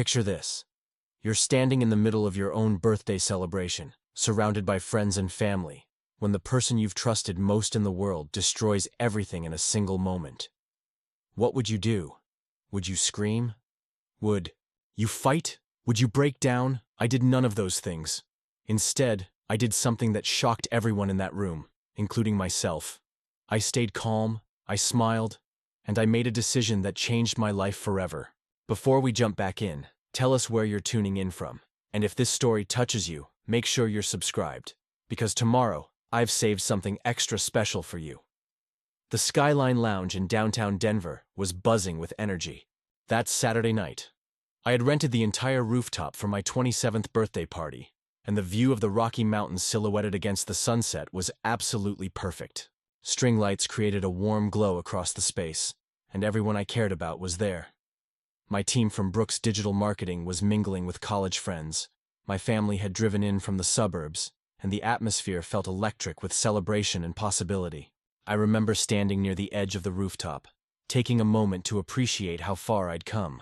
Picture this. You're standing in the middle of your own birthday celebration, surrounded by friends and family, when the person you've trusted most in the world destroys everything in a single moment. What would you do? Would you scream? Would you fight? Would you break down? I did none of those things. Instead, I did something that shocked everyone in that room, including myself. I stayed calm, I smiled, and I made a decision that changed my life forever. Before we jump back in, tell us where you're tuning in from, and if this story touches you, make sure you're subscribed, because tomorrow, I've saved something extra special for you. The Skyline Lounge in downtown Denver was buzzing with energy. That Saturday night, I had rented the entire rooftop for my 27th birthday party, and the view of the Rocky Mountains silhouetted against the sunset was absolutely perfect. String lights created a warm glow across the space, and everyone I cared about was there. My team from Brooks Digital Marketing was mingling with college friends. My family had driven in from the suburbs, and the atmosphere felt electric with celebration and possibility. I remember standing near the edge of the rooftop, taking a moment to appreciate how far I'd come.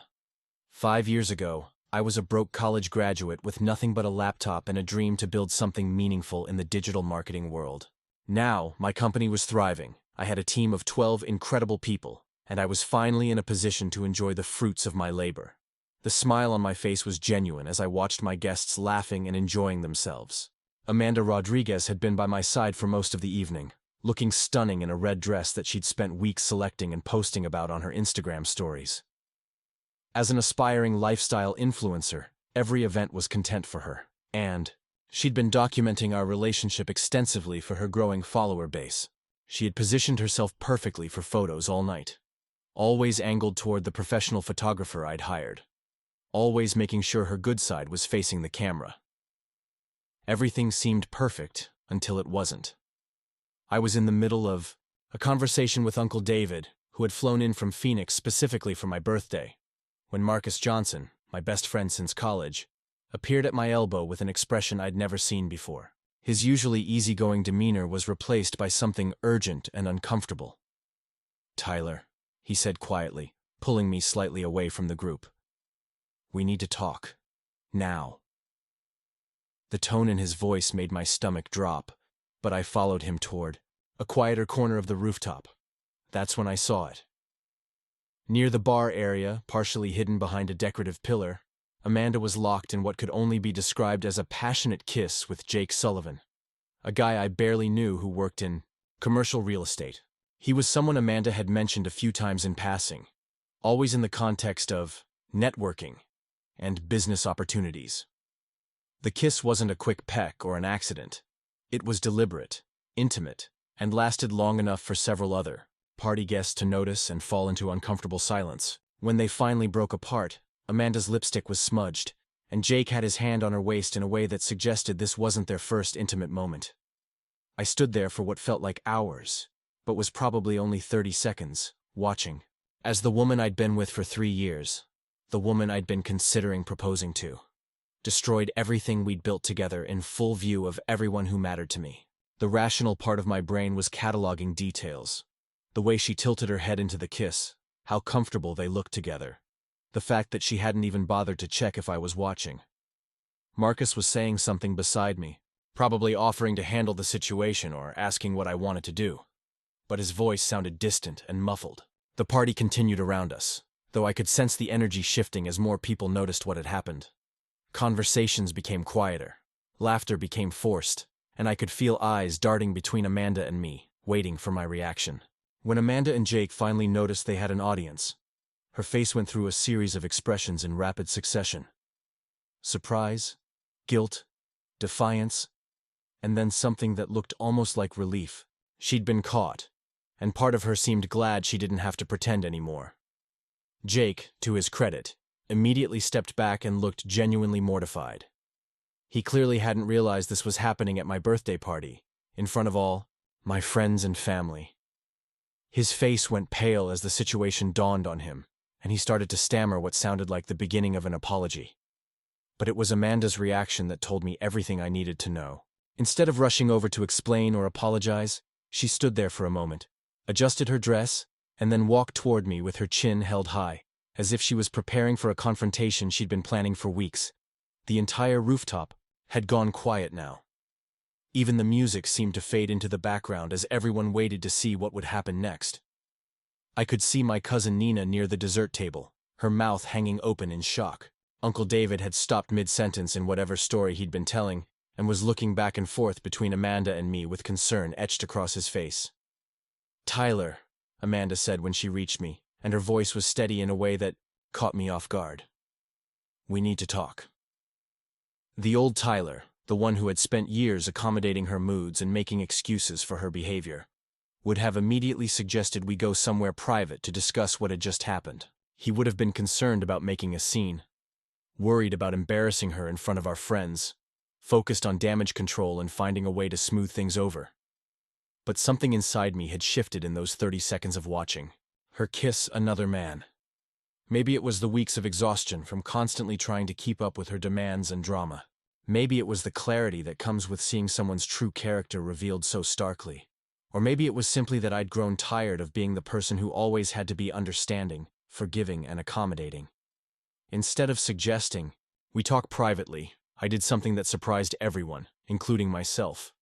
5 years ago, I was a broke college graduate with nothing but a laptop and a dream to build something meaningful in the digital marketing world. Now, my company was thriving. I had a team of 12 incredible people, and I was finally in a position to enjoy the fruits of my labor. The smile on my face was genuine as I watched my guests laughing and enjoying themselves. Amanda Rodriguez had been by my side for most of the evening, looking stunning in a red dress that she'd spent weeks selecting and posting about on her Instagram stories. As an aspiring lifestyle influencer, every event was content for her, and she'd been documenting our relationship extensively for her growing follower base. She had positioned herself perfectly for photos all night, always angled toward the professional photographer I'd hired, always making sure her good side was facing the camera. Everything seemed perfect until it wasn't. I was in the middle of a conversation with Uncle David, who had flown in from Phoenix specifically for my birthday, when Marcus Johnson, my best friend since college, appeared at my elbow with an expression I'd never seen before. His usually easygoing demeanor was replaced by something urgent and uncomfortable. "Tyler," he said quietly, pulling me slightly away from the group. "We need to talk. Now." The tone in his voice made my stomach drop, but I followed him toward a quieter corner of the rooftop. That's when I saw it. Near the bar area, partially hidden behind a decorative pillar, Amanda was locked in what could only be described as a passionate kiss with Jake Sullivan, a guy I barely knew who worked in commercial real estate. He was someone Amanda had mentioned a few times in passing, always in the context of networking and business opportunities. The kiss wasn't a quick peck or an accident. It was deliberate, intimate, and lasted long enough for several other party guests to notice and fall into uncomfortable silence. When they finally broke apart, Amanda's lipstick was smudged, and Jake had his hand on her waist in a way that suggested this wasn't their first intimate moment. I stood there for what felt like hours, but was probably only 30 seconds, watching, as the woman I'd been with for 3 years, the woman I'd been considering proposing to, destroyed everything we'd built together in full view of everyone who mattered to me. The rational part of my brain was cataloging details. The way she tilted her head into the kiss, how comfortable they looked together, the fact that she hadn't even bothered to check if I was watching. Marcus was saying something beside me, probably offering to handle the situation or asking what I wanted to do. But his voice sounded distant and muffled. The party continued around us, though I could sense the energy shifting as more people noticed what had happened. Conversations became quieter, laughter became forced, and I could feel eyes darting between Amanda and me, waiting for my reaction. When Amanda and Jake finally noticed they had an audience, her face went through a series of expressions in rapid succession. Surprise, guilt, defiance, and then something that looked almost like relief. She'd been caught, and part of her seemed glad she didn't have to pretend anymore. Jake, to his credit, immediately stepped back and looked genuinely mortified. He clearly hadn't realized this was happening at my birthday party, in front of all my friends and family. His face went pale as the situation dawned on him, and he started to stammer what sounded like the beginning of an apology. But it was Amanda's reaction that told me everything I needed to know. Instead of rushing over to explain or apologize, she stood there for a moment, adjusted her dress, and then walked toward me with her chin held high, as if she was preparing for a confrontation she'd been planning for weeks. The entire rooftop had gone quiet now. Even the music seemed to fade into the background as everyone waited to see what would happen next. I could see my cousin Nina near the dessert table, her mouth hanging open in shock. Uncle David had stopped mid-sentence in whatever story he'd been telling and was looking back and forth between Amanda and me with concern etched across his face. "Tyler," Amanda said when she reached me, and her voice was steady in a way that caught me off guard. "We need to talk." The old Tyler, the one who had spent years accommodating her moods and making excuses for her behavior, would have immediately suggested we go somewhere private to discuss what had just happened. He would have been concerned about making a scene, worried about embarrassing her in front of our friends, focused on damage control and finding a way to smooth things over. But something inside me had shifted in those 30 seconds of watching. Her kiss another man. Maybe it was the weeks of exhaustion from constantly trying to keep up with her demands and drama. Maybe it was the clarity that comes with seeing someone's true character revealed so starkly. Or maybe it was simply that I'd grown tired of being the person who always had to be understanding, forgiving, and accommodating. Instead of suggesting, "We talk privately," I did something that surprised everyone, including myself.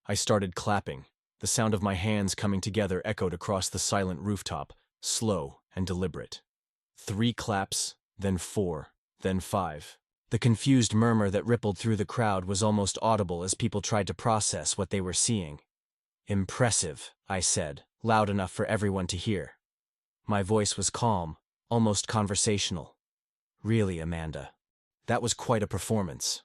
I started clapping. The sound of my hands coming together echoed across the silent rooftop, slow and deliberate. 3 claps, then 4, then 5. The confused murmur that rippled through the crowd was almost audible as people tried to process what they were seeing. "Impressive," I said, loud enough for everyone to hear. My voice was calm, almost conversational. "Really, Amanda, that was quite a performance."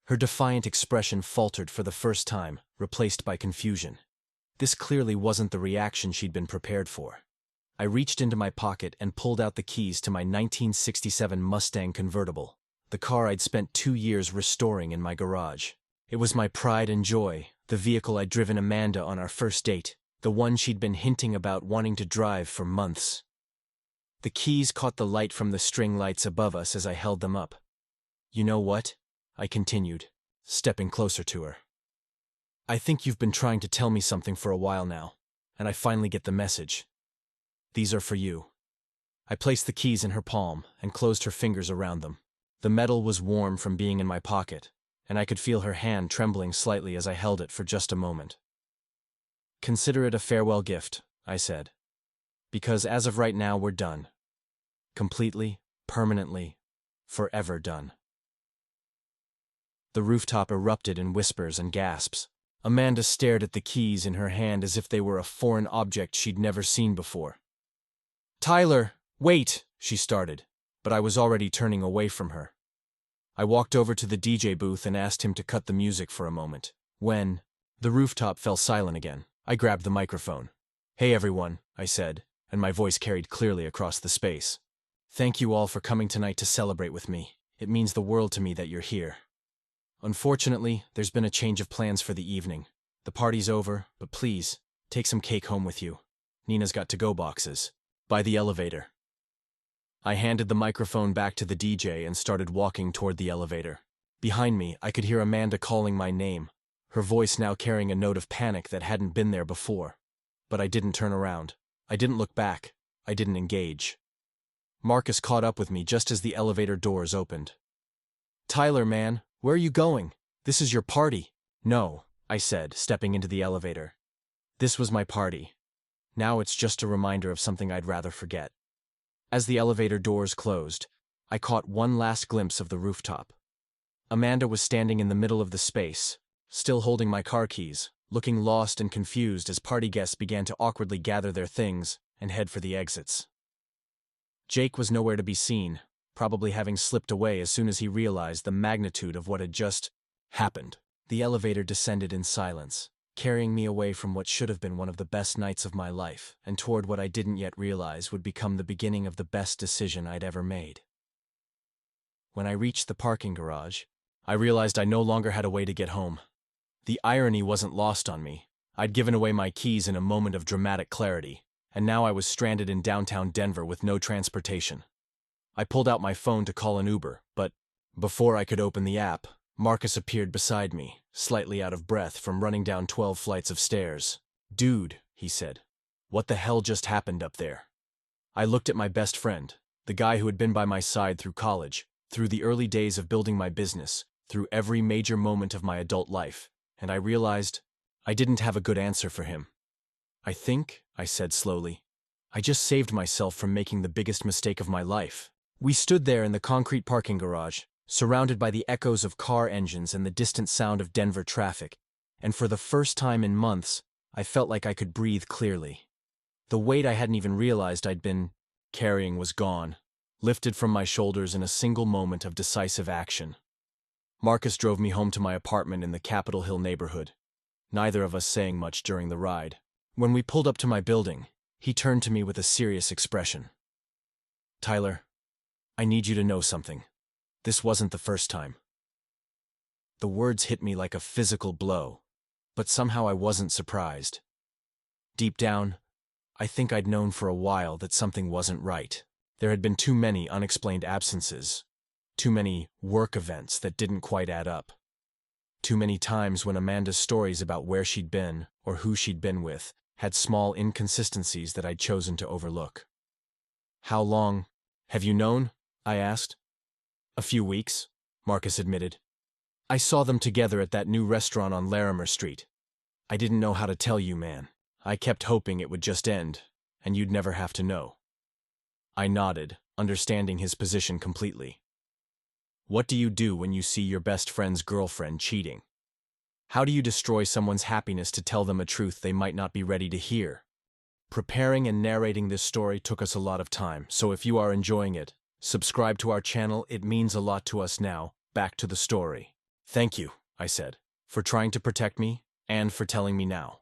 Her defiant expression faltered for the first time, replaced by confusion. This clearly wasn't the reaction she'd been prepared for. I reached into my pocket and pulled out the keys to my 1967 Mustang convertible, the car I'd spent 2 years restoring in my garage. It was my pride and joy, the vehicle I'd driven Amanda on our first date, the one she'd been hinting about wanting to drive for months. The keys caught the light from the string lights above us as I held them up. "You know what?" I continued, stepping closer to her. "I think you've been trying to tell me something for a while now, and I finally get the message. These are for you." I placed the keys in her palm and closed her fingers around them. The metal was warm from being in my pocket, and I could feel her hand trembling slightly as I held it for just a moment. "Consider it a farewell gift," I said. "Because as of right now, we're done. Completely, permanently, forever done." The rooftop erupted in whispers and gasps. Amanda stared at the keys in her hand as if they were a foreign object she'd never seen before. "Tyler, wait," she started, but I was already turning away from her. I walked over to the DJ booth and asked him to cut the music for a moment. When the rooftop fell silent again, I grabbed the microphone. "Hey everyone," I said, and my voice carried clearly across the space. "Thank you all for coming tonight to celebrate with me. It means the world to me that you're here. Unfortunately, there's been a change of plans for the evening. The party's over, but please, take some cake home with you. Nina's got to-go boxes. By the elevator." I handed the microphone back to the DJ and started walking toward the elevator. Behind me, I could hear Amanda calling my name, her voice now carrying a note of panic that hadn't been there before. But I didn't turn around. I didn't look back. I didn't engage. Marcus caught up with me just as the elevator doors opened. "Tyler, man, where are you going? This is your party." "No," I said, stepping into the elevator. "This was my party. Now it's just a reminder of something I'd rather forget." As the elevator doors closed, I caught one last glimpse of the rooftop. Amanda was standing in the middle of the space, still holding my car keys, looking lost and confused as party guests began to awkwardly gather their things and head for the exits. Jake was nowhere to be seen, probably having slipped away as soon as he realized the magnitude of what had just happened. The elevator descended in silence, carrying me away from what should have been one of the best nights of my life and toward what I didn't yet realize would become the beginning of the best decision I'd ever made. When I reached the parking garage, I realized I no longer had a way to get home. The irony wasn't lost on me. I'd given away my keys in a moment of dramatic clarity, and now I was stranded in downtown Denver with no transportation. I pulled out my phone to call an Uber, but before I could open the app, Marcus appeared beside me, slightly out of breath from running down 12 flights of stairs. "Dude," he said, "what the hell just happened up there?" I looked at my best friend, The guy who had been by my side through college, through the early days of building my business, through every major moment of my adult life, and I realized I didn't have a good answer for him. I think, I said slowly, I just saved myself from making the biggest mistake of my life. We stood there in the concrete parking garage, surrounded by the echoes of car engines and the distant sound of Denver traffic, and for the first time in months, I felt like I could breathe clearly. The weight I hadn't even realized I'd been carrying was gone, lifted from my shoulders in a single moment of decisive action. Marcus drove me home to my apartment in the Capitol Hill neighborhood, neither of us saying much during the ride. When we pulled up to my building, he turned to me with a serious expression. "Tyler, I need you to know something. This wasn't the first time." The words hit me like a physical blow, but somehow I wasn't surprised. Deep down, I think I'd known for a while that something wasn't right. There had been too many unexplained absences, too many work events that didn't quite add up, too many times when Amanda's stories about where she'd been or who she'd been with had small inconsistencies that I'd chosen to overlook. "How long have you known?" I asked. "A few weeks," Marcus admitted. "I saw them together at that new restaurant on Larimer Street. I didn't know how to tell you, man. I kept hoping it would just end, and you'd never have to know." I nodded, understanding his position completely. What do you do when you see your best friend's girlfriend cheating? How do you destroy someone's happiness to tell them a truth they might not be ready to hear? Preparing and narrating this story took us a lot of time, so if you are enjoying it, subscribe to our channel. It means a lot to us now. Back to the story. "Thank you," I said, "for trying to protect me and for telling me now."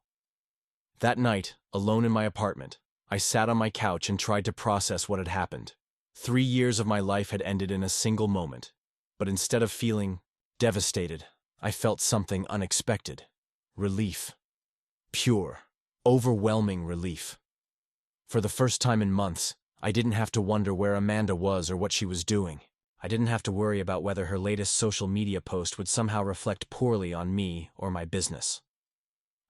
That night, alone in my apartment, I sat on my couch and tried to process what had happened. 3 years of my life had ended in a single moment, but instead of feeling devastated, I felt something unexpected. Relief. Pure, overwhelming relief. For the first time in months, I didn't have to wonder where Amanda was or what she was doing. I didn't have to worry about whether her latest social media post would somehow reflect poorly on me or my business.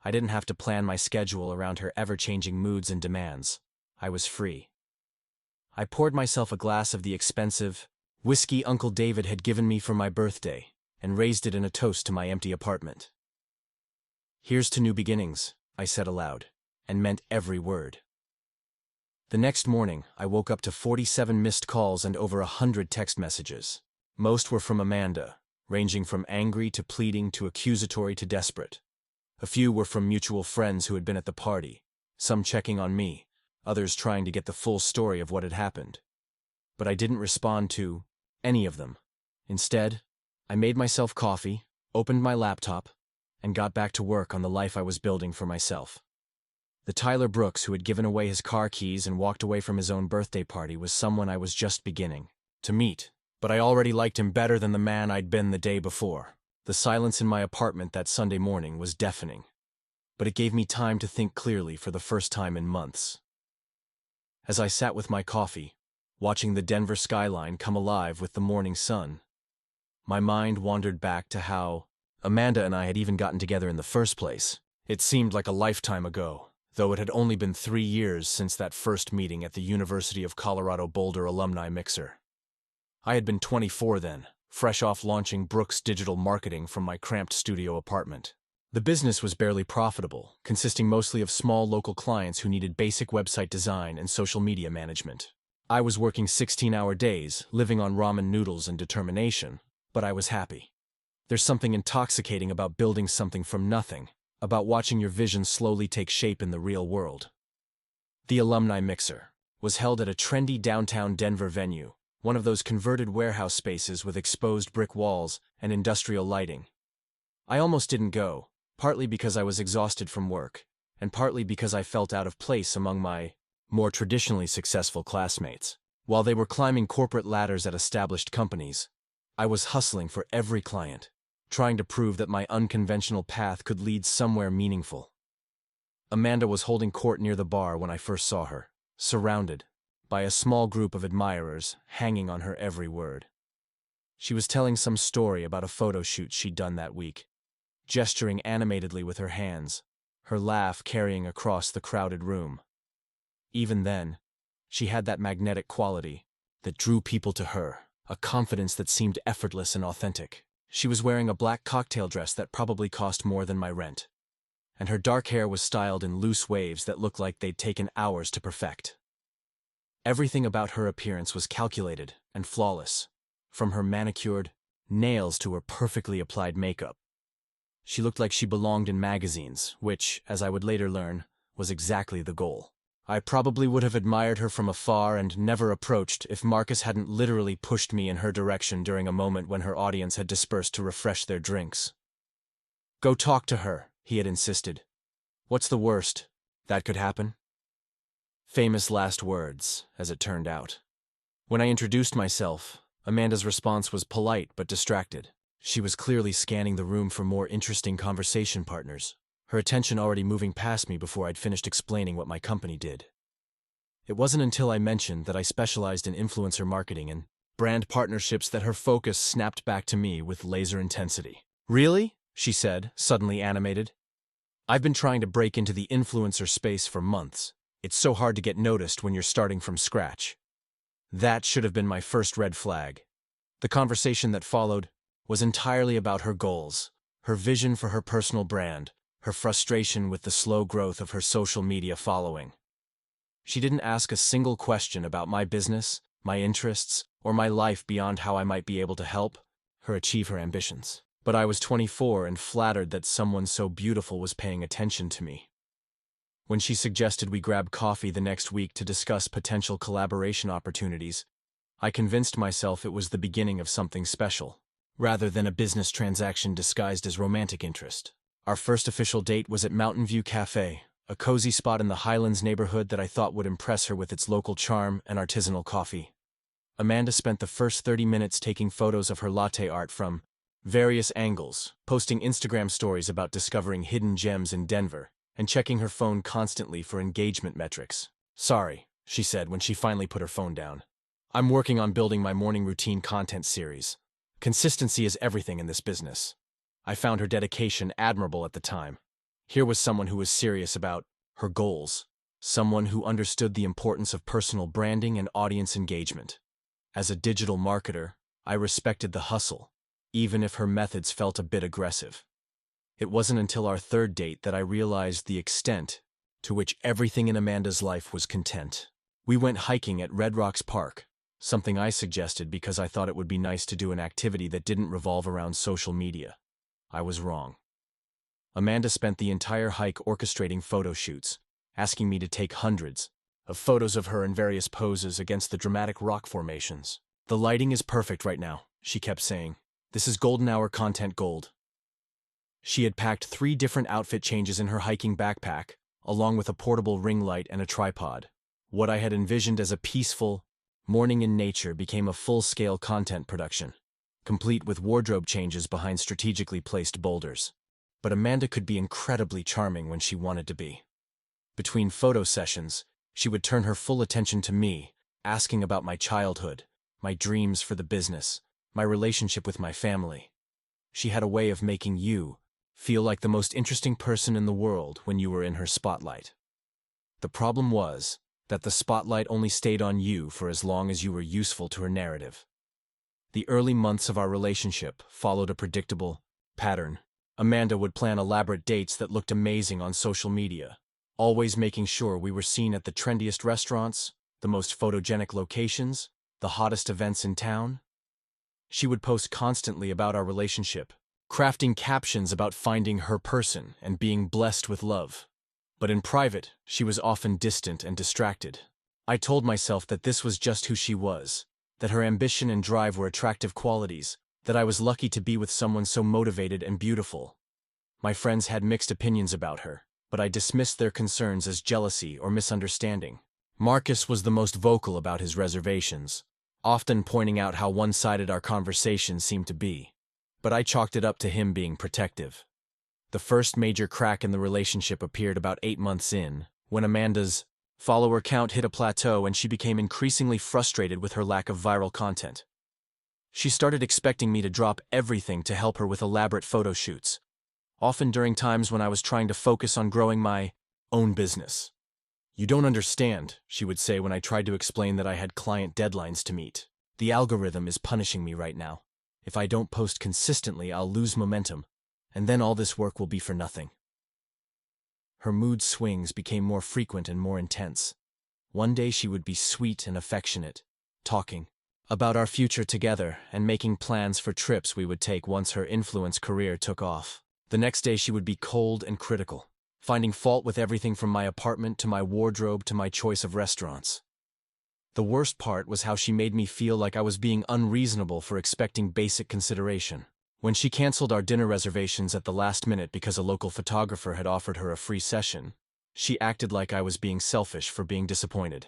I didn't have to plan my schedule around her ever-changing moods and demands. I was free. I poured myself a glass of the expensive whiskey Uncle David had given me for my birthday and raised it in a toast to my empty apartment. "Here's to new beginnings," I said aloud, and meant every word. The next morning, I woke up to 47 missed calls and over 100 text messages. Most were from Amanda, ranging from angry to pleading to accusatory to desperate. A few were from mutual friends who had been at the party, some checking on me, others trying to get the full story of what had happened. But I didn't respond to any of them. Instead, I made myself coffee, opened my laptop, and got back to work on the life I was building for myself. The Tyler Brooks who had given away his car keys and walked away from his own birthday party was someone I was just beginning to meet, but I already liked him better than the man I'd been the day before. The silence in my apartment that Sunday morning was deafening, but it gave me time to think clearly for the first time in months. As I sat with my coffee, watching the Denver skyline come alive with the morning sun, my mind wandered back to how Amanda and I had even gotten together in the first place. It seemed like a lifetime ago, though it had only been 3 years since that first meeting at the University of Colorado Boulder alumni mixer. I had been 24 then, fresh off launching Brooks Digital Marketing from my cramped studio apartment. The business was barely profitable, consisting mostly of small local clients who needed basic website design and social media management. I was working 16-hour days, living on ramen noodles and determination, but I was happy. There's something intoxicating about building something from nothing, about watching your vision slowly take shape in the real world. The Alumni Mixer was held at a trendy downtown Denver venue, one of those converted warehouse spaces with exposed brick walls and industrial lighting. I almost didn't go, partly because I was exhausted from work, and partly because I felt out of place among my more traditionally successful classmates. While they were climbing corporate ladders at established companies, I was hustling for every client, trying to prove that my unconventional path could lead somewhere meaningful. Amanda was holding court near the bar when I first saw her, surrounded by a small group of admirers hanging on her every word. She was telling some story about a photo shoot she'd done that week, gesturing animatedly with her hands, her laugh carrying across the crowded room. Even then, she had that magnetic quality, that drew people to her, a confidence that seemed effortless and authentic. She was wearing a black cocktail dress that probably cost more than my rent, and her dark hair was styled in loose waves that looked like they'd taken hours to perfect. Everything about her appearance was calculated and flawless, from her manicured nails to her perfectly applied makeup. She looked like she belonged in magazines, which, as I would later learn, was exactly the goal. I probably would have admired her from afar and never approached if Marcus hadn't literally pushed me in her direction during a moment when her audience had dispersed to refresh their drinks. "Go talk to her," he had insisted. "What's the worst that could happen?" Famous last words, as it turned out. When I introduced myself, Amanda's response was polite but distracted. She was clearly scanning the room for more interesting conversation partners, her attention already moving past me before I'd finished explaining what my company did. It wasn't until I mentioned that I specialized in influencer marketing and brand partnerships that her focus snapped back to me with laser intensity. "Really?" she said, suddenly animated. "I've been trying to break into the influencer space for months. It's so hard to get noticed when you're starting from scratch." That should have been my first red flag. The conversation that followed was entirely about her goals, her vision for her personal brand, her frustration with the slow growth of her social media following. She didn't ask a single question about my business, my interests, or my life beyond how I might be able to help her achieve her ambitions. But I was 24 and flattered that someone so beautiful was paying attention to me. When she suggested we grab coffee the next week to discuss potential collaboration opportunities, I convinced myself it was the beginning of something special, rather than a business transaction disguised as romantic interest. Our first official date was at Mountain View Cafe, a cozy spot in the Highlands neighborhood that I thought would impress her with its local charm and artisanal coffee. Amanda spent the first 30 minutes taking photos of her latte art from various angles, posting Instagram stories about discovering hidden gems in Denver, and checking her phone constantly for engagement metrics. "Sorry," she said when she finally put her phone down. "I'm working on building my morning routine content series. Consistency is everything in this business." I found her dedication admirable at the time. Here was someone who was serious about her goals, someone who understood the importance of personal branding and audience engagement. As a digital marketer, I respected the hustle, even if her methods felt a bit aggressive. It wasn't until our third date that I realized the extent to which everything in Amanda's life was content. We went hiking at Red Rocks Park, something I suggested because I thought it would be nice to do an activity that didn't revolve around social media. I was wrong. Amanda spent the entire hike orchestrating photo shoots, asking me to take hundreds of photos of her in various poses against the dramatic rock formations. "The lighting is perfect right now," she kept saying. "This is golden hour content gold." She had packed 3 different outfit changes in her hiking backpack, along with a portable ring light and a tripod. What I had envisioned as a peaceful morning in nature became a full-scale content production, complete with wardrobe changes behind strategically placed boulders. But Amanda could be incredibly charming when she wanted to be. Between photo sessions, she would turn her full attention to me, asking about my childhood, my dreams for the business, my relationship with my family. She had a way of making you feel like the most interesting person in the world when you were in her spotlight. The problem was that the spotlight only stayed on you for as long as you were useful to her narrative. The early months of our relationship followed a predictable pattern. Amanda would plan elaborate dates that looked amazing on social media, always making sure we were seen at the trendiest restaurants, the most photogenic locations, the hottest events in town. She would post constantly about our relationship, crafting captions about finding her person and being blessed with love. But in private, she was often distant and distracted. I told myself that this was just who she was, that her ambition and drive were attractive qualities, that I was lucky to be with someone so motivated and beautiful. My friends had mixed opinions about her, but I dismissed their concerns as jealousy or misunderstanding. Marcus was the most vocal about his reservations, often pointing out how one-sided our conversation seemed to be. But I chalked it up to him being protective. The first major crack in the relationship appeared about 8 months in, when Amanda's follower count hit a plateau and she became increasingly frustrated with her lack of viral content. She started expecting me to drop everything to help her with elaborate photo shoots, often during times when I was trying to focus on growing my own business. "You don't understand," she would say when I tried to explain that I had client deadlines to meet. "The algorithm is punishing me right now. If I don't post consistently, I'll lose momentum, and then all this work will be for nothing." Her mood swings became more frequent and more intense. One day she would be sweet and affectionate, talking about our future together and making plans for trips we would take once her influence career took off. The next day she would be cold and critical, finding fault with everything from my apartment to my wardrobe to my choice of restaurants. The worst part was how she made me feel like I was being unreasonable for expecting basic consideration. When she canceled our dinner reservations at the last minute because a local photographer had offered her a free session, she acted like I was being selfish for being disappointed.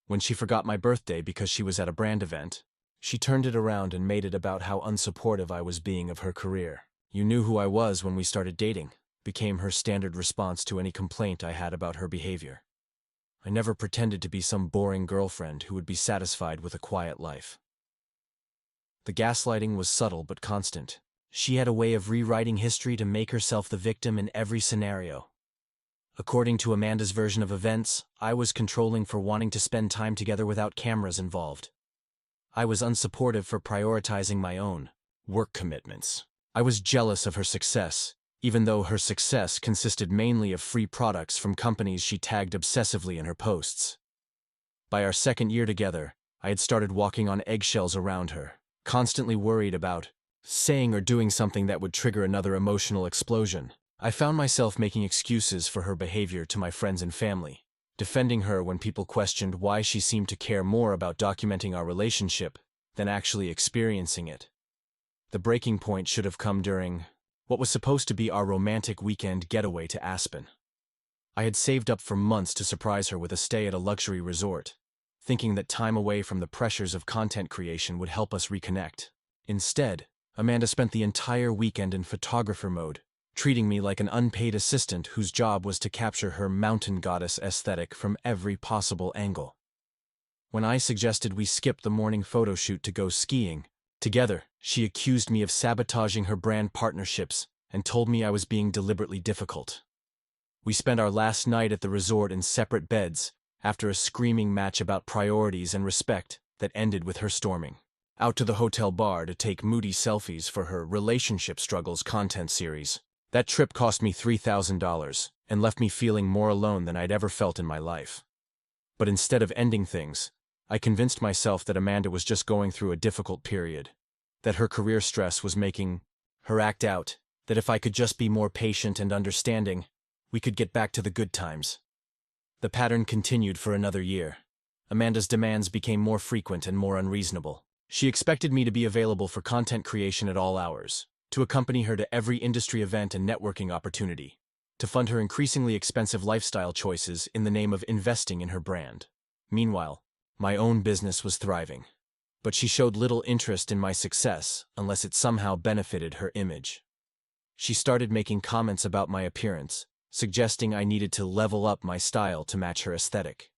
When she forgot my birthday because she was at a brand event, she turned it around and made it about how unsupportive I was being of her career. "You knew who I was when we started dating," became her standard response to any complaint I had about her behavior. I never pretended to be some boring girlfriend who would be satisfied with a quiet life. The gaslighting was subtle but constant. She had a way of rewriting history to make herself the victim in every scenario. According to Amanda's version of events, I was controlling for wanting to spend time together without cameras involved. I was unsupportive for prioritizing my own work commitments. I was jealous of her success, even though her success consisted mainly of free products from companies she tagged obsessively in her posts. By our second year together, I had started walking on eggshells around her, constantly worried about saying or doing something that would trigger another emotional explosion. I found myself making excuses for her behavior to my friends and family, defending her when people questioned why she seemed to care more about documenting our relationship than actually experiencing it. The breaking point should have come during what was supposed to be our romantic weekend getaway to Aspen. I had saved up for months to surprise her with a stay at a luxury resort, thinking that time away from the pressures of content creation would help us reconnect. Instead, Amanda spent the entire weekend in photographer mode, treating me like an unpaid assistant whose job was to capture her mountain goddess aesthetic from every possible angle. When I suggested we skip the morning photo shoot to go skiing together, she accused me of sabotaging her brand partnerships and told me I was being deliberately difficult. We spent our last night at the resort in separate beds after a screaming match about priorities and respect that ended with her storming out to the hotel bar to take moody selfies for her relationship struggles content series. That trip cost me $3,000 and left me feeling more alone than I'd ever felt in my life. But instead of ending things, I convinced myself that Amanda was just going through a difficult period, that her career stress was making her act out, that if I could just be more patient and understanding, we could get back to the good times. The pattern continued for another year. Amanda's demands became more frequent and more unreasonable. She expected me to be available for content creation at all hours, to accompany her to every industry event and networking opportunity, to fund her increasingly expensive lifestyle choices in the name of investing in her brand. Meanwhile, my own business was thriving, but she showed little interest in my success unless it somehow benefited her image. She started making comments about my appearance, suggesting I needed to level up my style to match her aesthetic.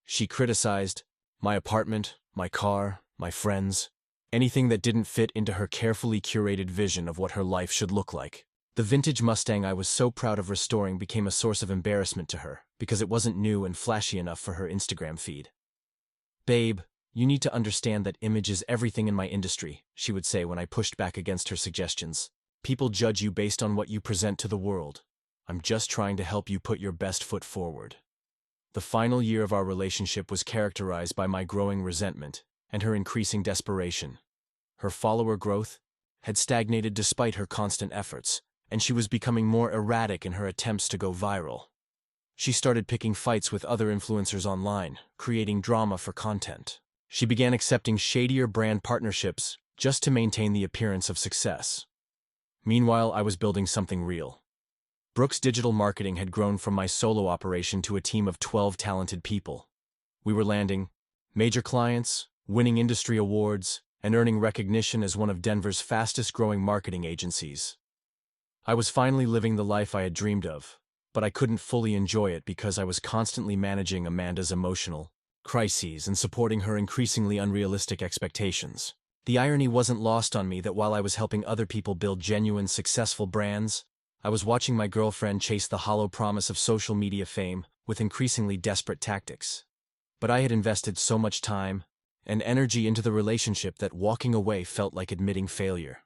She criticized my apartment, my car, my friends, anything that didn't fit into her carefully curated vision of what her life should look like. The vintage Mustang I was so proud of restoring became a source of embarrassment to her because it wasn't new and flashy enough for her Instagram feed. "Babe, you need to understand that image is everything in my industry," she would say when I pushed back against her suggestions. "People judge you based on what you present to the world. I'm just trying to help you put your best foot forward." The final year of our relationship was characterized by my growing resentment and her increasing desperation. Her follower growth had stagnated despite her constant efforts, and she was becoming more erratic in her attempts to go viral. She started picking fights with other influencers online, creating drama for content. She began accepting shadier brand partnerships just to maintain the appearance of success. Meanwhile, I was building something real. Brooks Digital Marketing had grown from my solo operation to a team of 12 talented people. We were landing major clients, winning industry awards, and earning recognition as one of Denver's fastest-growing marketing agencies. I was finally living the life I had dreamed of, but I couldn't fully enjoy it because I was constantly managing Amanda's emotional crises and supporting her increasingly unrealistic expectations. The irony wasn't lost on me that while I was helping other people build genuine, successful brands, I was watching my girlfriend chase the hollow promise of social media fame with increasingly desperate tactics. But I had invested so much time and energy into the relationship that walking away felt like admitting failure.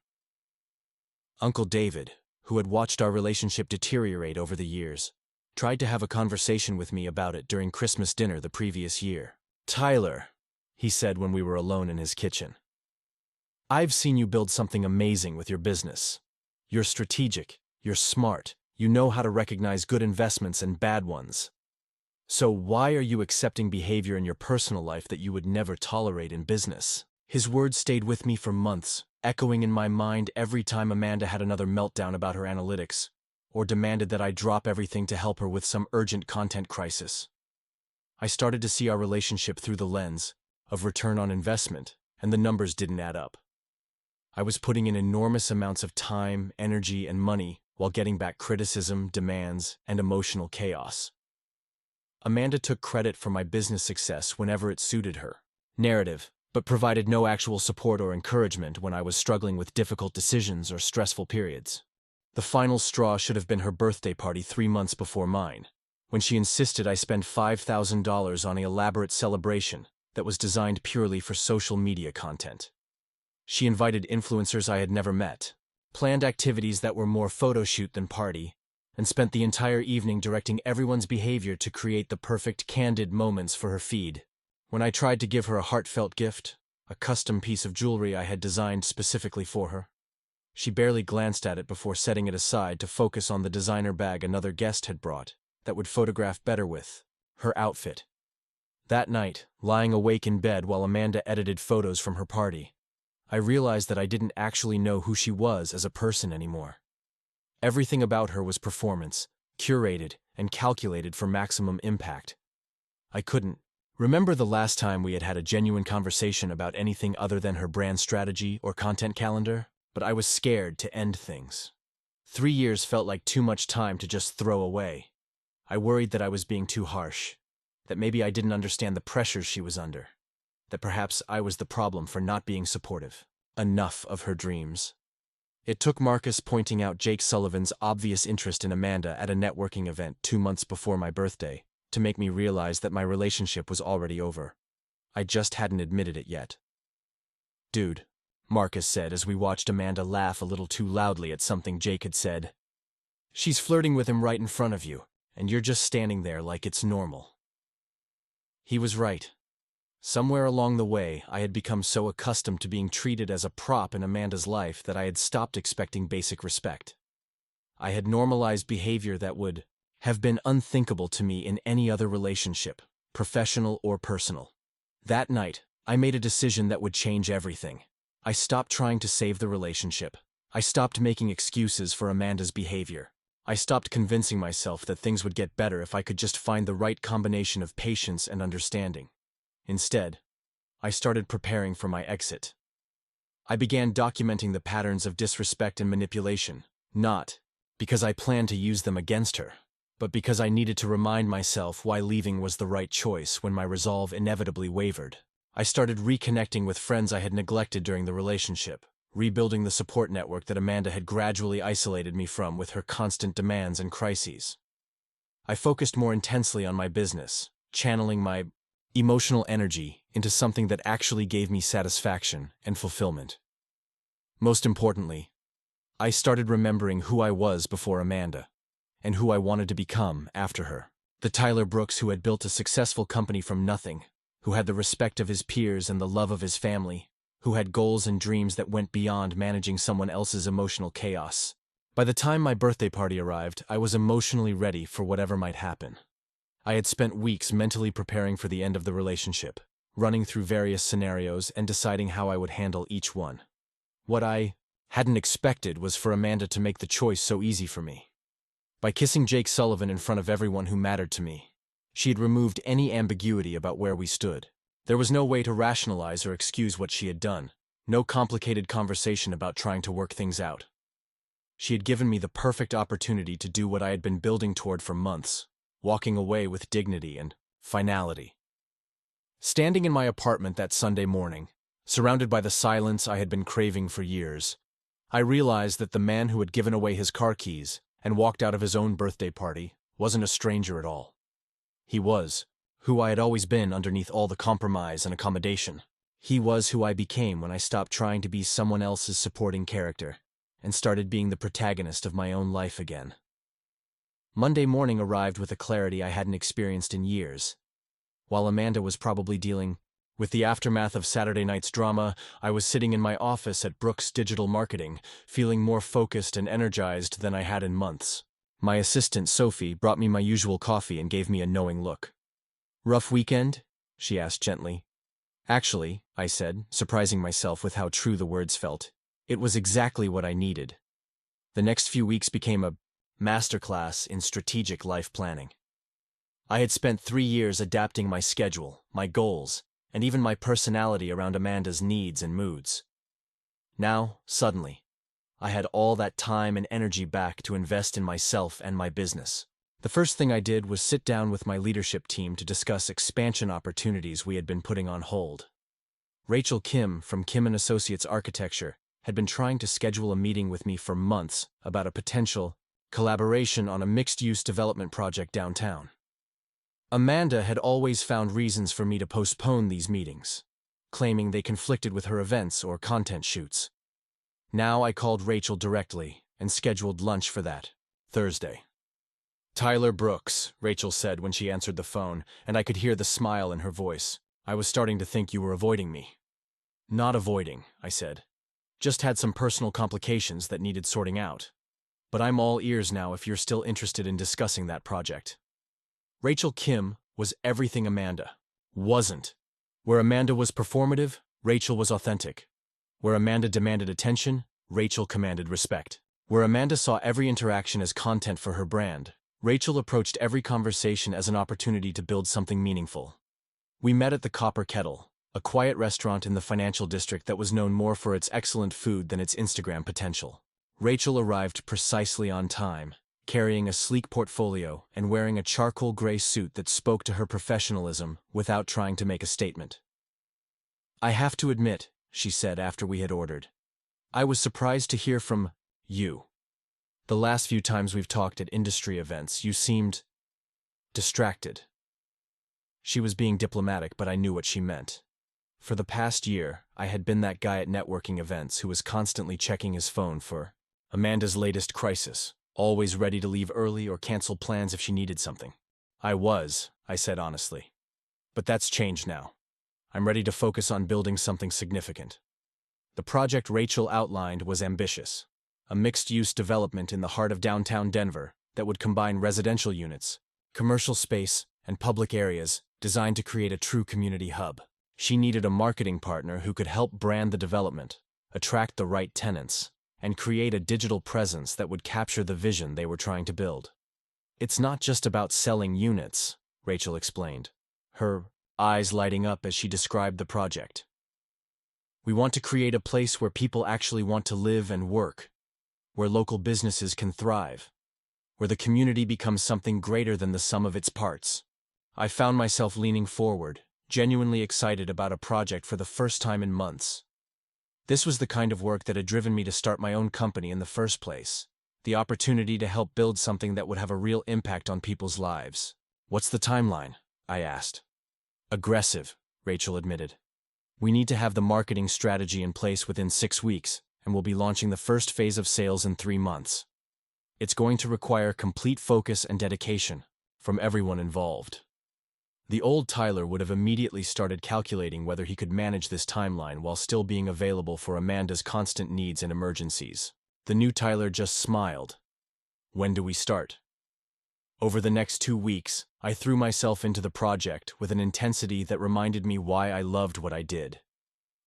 Uncle David, who had watched our relationship deteriorate over the years, tried to have a conversation with me about it during Christmas dinner the previous year. "Tyler," he said when we were alone in his kitchen, "I've seen you build something amazing with your business. You're strategic, you're smart, you know how to recognize good investments and bad ones. So why are you accepting behavior in your personal life that you would never tolerate in business?" His words stayed with me for months, echoing in my mind every time Amanda had another meltdown about her analytics, or demanded that I drop everything to help her with some urgent content crisis. I started to see our relationship through the lens of return on investment, and the numbers didn't add up. I was putting in enormous amounts of time, energy, and money while getting back criticism, demands, and emotional chaos. Amanda took credit for my business success whenever it suited her narrative, but provided no actual support or encouragement when I was struggling with difficult decisions or stressful periods. The final straw should have been her birthday party 3 months before mine, when she insisted I spend $5,000 on an elaborate celebration that was designed purely for social media content. She invited influencers I had never met, planned activities that were more photo shoot than party, and spent the entire evening directing everyone's behavior to create the perfect candid moments for her feed. When I tried to give her a heartfelt gift, a custom piece of jewelry I had designed specifically for her, she barely glanced at it before setting it aside to focus on the designer bag another guest had brought that would photograph better with her outfit. That night, lying awake in bed while Amanda edited photos from her party, I realized that I didn't actually know who she was as a person anymore. Everything about her was performance, curated, and calculated for maximum impact. I couldn't remember the last time we had had a genuine conversation about anything other than her brand strategy or content calendar, but I was scared to end things. 3 years felt like too much time to just throw away. I worried that I was being too harsh, that maybe I didn't understand the pressures she was under, that perhaps I was the problem for not being supportive enough of her dreams. It took Marcus pointing out Jake Sullivan's obvious interest in Amanda at a networking event 2 months before my birthday to make me realize that my relationship was already over. I just hadn't admitted it yet. "Dude," Marcus said as we watched Amanda laugh a little too loudly at something Jake had said, "she's flirting with him right in front of you, and you're just standing there like it's normal." He was right. Somewhere along the way, I had become so accustomed to being treated as a prop in Amanda's life that I had stopped expecting basic respect. I had normalized behavior that would have been unthinkable to me in any other relationship, professional or personal. That night, I made a decision that would change everything. I stopped trying to save the relationship. I stopped making excuses for Amanda's behavior. I stopped convincing myself that things would get better if I could just find the right combination of patience and understanding. Instead, I started preparing for my exit. I began documenting the patterns of disrespect and manipulation, not because I planned to use them against her, but because I needed to remind myself why leaving was the right choice when my resolve inevitably wavered. I started reconnecting with friends I had neglected during the relationship, rebuilding the support network that Amanda had gradually isolated me from with her constant demands and crises. I focused more intensely on my business, channeling my emotional energy into something that actually gave me satisfaction and fulfillment. Most importantly, I started remembering who I was before Amanda, and who I wanted to become after her. The Tyler Brooks who had built a successful company from nothing, who had the respect of his peers and the love of his family, who had goals and dreams that went beyond managing someone else's emotional chaos. By the time my birthday party arrived, I was emotionally ready for whatever might happen. I had spent weeks mentally preparing for the end of the relationship, running through various scenarios and deciding how I would handle each one. What I hadn't expected was for Amanda to make the choice so easy for me. By kissing Jake Sullivan in front of everyone who mattered to me, she had removed any ambiguity about where we stood. There was no way to rationalize or excuse what she had done, no complicated conversation about trying to work things out. She had given me the perfect opportunity to do what I had been building toward for months, walking away with dignity and finality. Standing in my apartment that Sunday morning, surrounded by the silence I had been craving for years, I realized that the man who had given away his car keys and walked out of his own birthday party, wasn't a stranger at all. He was who I had always been underneath all the compromise and accommodation. He was who I became when I stopped trying to be someone else's supporting character and started being the protagonist of my own life again. Monday morning arrived with a clarity I hadn't experienced in years. While Amanda was probably dealing with the aftermath of Saturday night's drama, I was sitting in my office at Brooks Digital Marketing, feeling more focused and energized than I had in months. My assistant, Sophie, brought me my usual coffee and gave me a knowing look. "Rough weekend?" she asked gently. "Actually," I said, surprising myself with how true the words felt. It was exactly what I needed. The next few weeks became a masterclass in strategic life planning. I had spent 3 years adapting my schedule, my goals, and even my personality around Amanda's needs and moods. Now, suddenly, I had all that time and energy back to invest in myself and my business. The first thing I did was sit down with my leadership team to discuss expansion opportunities we had been putting on hold. Rachel Kim from Kim & Associates Architecture had been trying to schedule a meeting with me for months about a potential collaboration on a mixed-use development project downtown. Amanda had always found reasons for me to postpone these meetings, claiming they conflicted with her events or content shoots. Now I called Rachel directly and scheduled lunch for that Thursday. "Tyler Brooks," Rachel said when she answered the phone, and I could hear the smile in her voice. "I was starting to think you were avoiding me." "Not avoiding," I said. "Just had some personal complications that needed sorting out. But I'm all ears now if you're still interested in discussing that project." Rachel Kim was everything Amanda wasn't. Where Amanda was performative, Rachel was authentic. Where Amanda demanded attention, Rachel commanded respect. Where Amanda saw every interaction as content for her brand, Rachel approached every conversation as an opportunity to build something meaningful. We met at the Copper Kettle, a quiet restaurant in the financial district that was known more for its excellent food than its Instagram potential. Rachel arrived precisely on time, carrying a sleek portfolio and wearing a charcoal gray suit that spoke to her professionalism without trying to make a statement. "I have to admit," she said after we had ordered, "I was surprised to hear from you. The last few times we've talked at industry events, you seemed distracted." She was being diplomatic, but I knew what she meant. For the past year, I had been that guy at networking events who was constantly checking his phone for Amanda's latest crisis, always ready to leave early or cancel plans if she needed something. I said honestly. But that's changed now. I'm ready to focus on building something significant. The project Rachel outlined was ambitious. A mixed-use development in the heart of downtown Denver that would combine residential units, commercial space, and public areas designed to create a true community hub. She needed a marketing partner who could help brand the development, attract the right tenants, and create a digital presence that would capture the vision they were trying to build. "It's not just about selling units," Rachel explained, her eyes lighting up as she described the project. "We want to create a place where people actually want to live and work, where local businesses can thrive, where the community becomes something greater than the sum of its parts." I found myself leaning forward, genuinely excited about a project for the first time in months. This was the kind of work that had driven me to start my own company in the first place, the opportunity to help build something that would have a real impact on people's lives. "What's the timeline?" I asked. "Aggressive," Rachel admitted. "We need to have the marketing strategy in place within 6 weeks, and we'll be launching the first phase of sales in 3 months. It's going to require complete focus and dedication from everyone involved." The old Tyler would have immediately started calculating whether he could manage this timeline while still being available for Amanda's constant needs and emergencies. The new Tyler just smiled. "When do we start?" Over the next 2 weeks, I threw myself into the project with an intensity that reminded me why I loved what I did.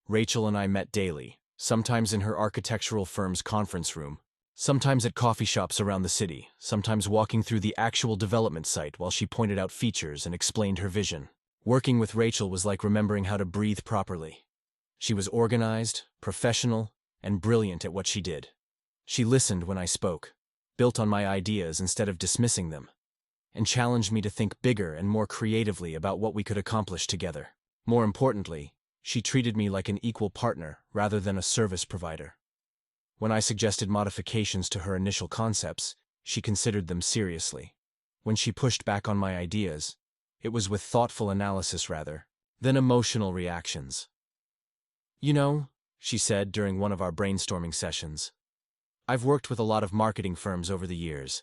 Rachel and I met daily, sometimes in her architectural firm's conference room, sometimes at coffee shops around the city, sometimes walking through the actual development site while she pointed out features and explained her vision. Working with Rachel was like remembering how to breathe properly. She was organized, professional, and brilliant at what she did. She listened when I spoke, built on my ideas instead of dismissing them, and challenged me to think bigger and more creatively about what we could accomplish together. More importantly, she treated me like an equal partner rather than a service provider. When I suggested modifications to her initial concepts, she considered them seriously. When she pushed back on my ideas, it was with thoughtful analysis rather than emotional reactions. You know, she said during one of our brainstorming sessions, I've worked with a lot of marketing firms over the years,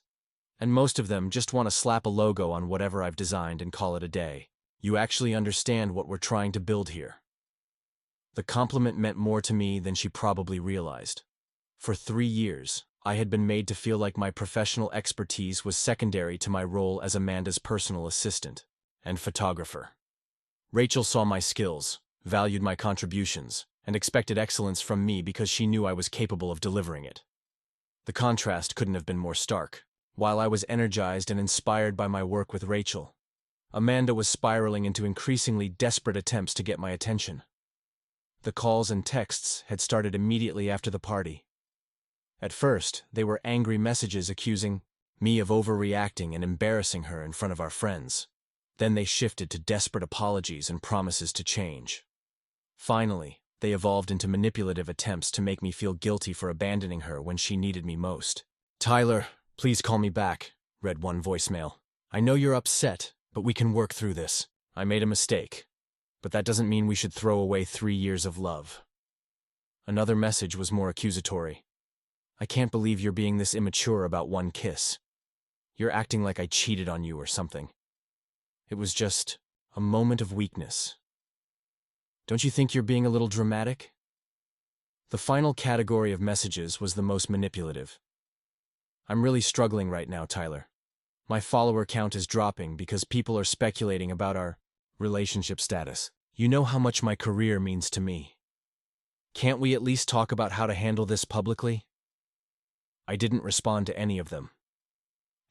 and most of them just want to slap a logo on whatever I've designed and call it a day. You actually understand what we're trying to build here. The compliment meant more to me than she probably realized. For 3 years, I had been made to feel like my professional expertise was secondary to my role as Amanda's personal assistant and photographer. Rachel saw my skills, valued my contributions, and expected excellence from me because she knew I was capable of delivering it. The contrast couldn't have been more stark. While I was energized and inspired by my work with Rachel, Amanda was spiraling into increasingly desperate attempts to get my attention. The calls and texts had started immediately after the party. At first, they were angry messages accusing me of overreacting and embarrassing her in front of our friends. Then they shifted to desperate apologies and promises to change. Finally, they evolved into manipulative attempts to make me feel guilty for abandoning her when she needed me most. "Tyler, please call me back," read one voicemail. "I know you're upset, but we can work through this. I made a mistake, but that doesn't mean we should throw away 3 years of love." Another message was more accusatory. "I can't believe you're being this immature about one kiss. You're acting like I cheated on you or something. It was just a moment of weakness. Don't you think you're being a little dramatic?" The final category of messages was the most manipulative. "I'm really struggling right now, Tyler. My follower count is dropping because people are speculating about our relationship status. You know how much my career means to me. Can't we at least talk about how to handle this publicly?" I didn't respond to any of them.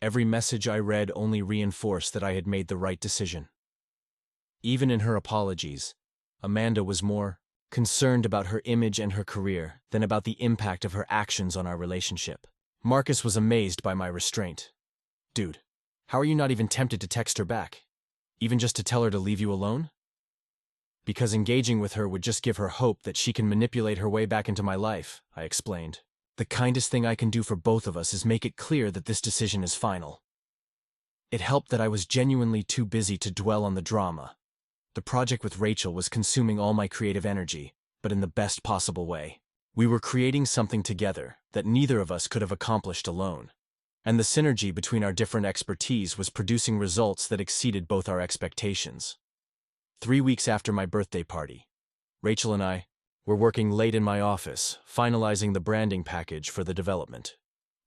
Every message I read only reinforced that I had made the right decision. Even in her apologies, Amanda was more concerned about her image and her career than about the impact of her actions on our relationship. Marcus was amazed by my restraint. "Dude, how are you not even tempted to text her back? Even just to tell her to leave you alone?" "Because engaging with her would just give her hope that she can manipulate her way back into my life," I explained. "The kindest thing I can do for both of us is make it clear that this decision is final." It helped that I was genuinely too busy to dwell on the drama. The project with Rachel was consuming all my creative energy, but in the best possible way. We were creating something together that neither of us could have accomplished alone. And the synergy between our different expertise was producing results that exceeded both our expectations. 3 weeks after my birthday party, Rachel and I were working late in my office, finalizing the branding package for the development.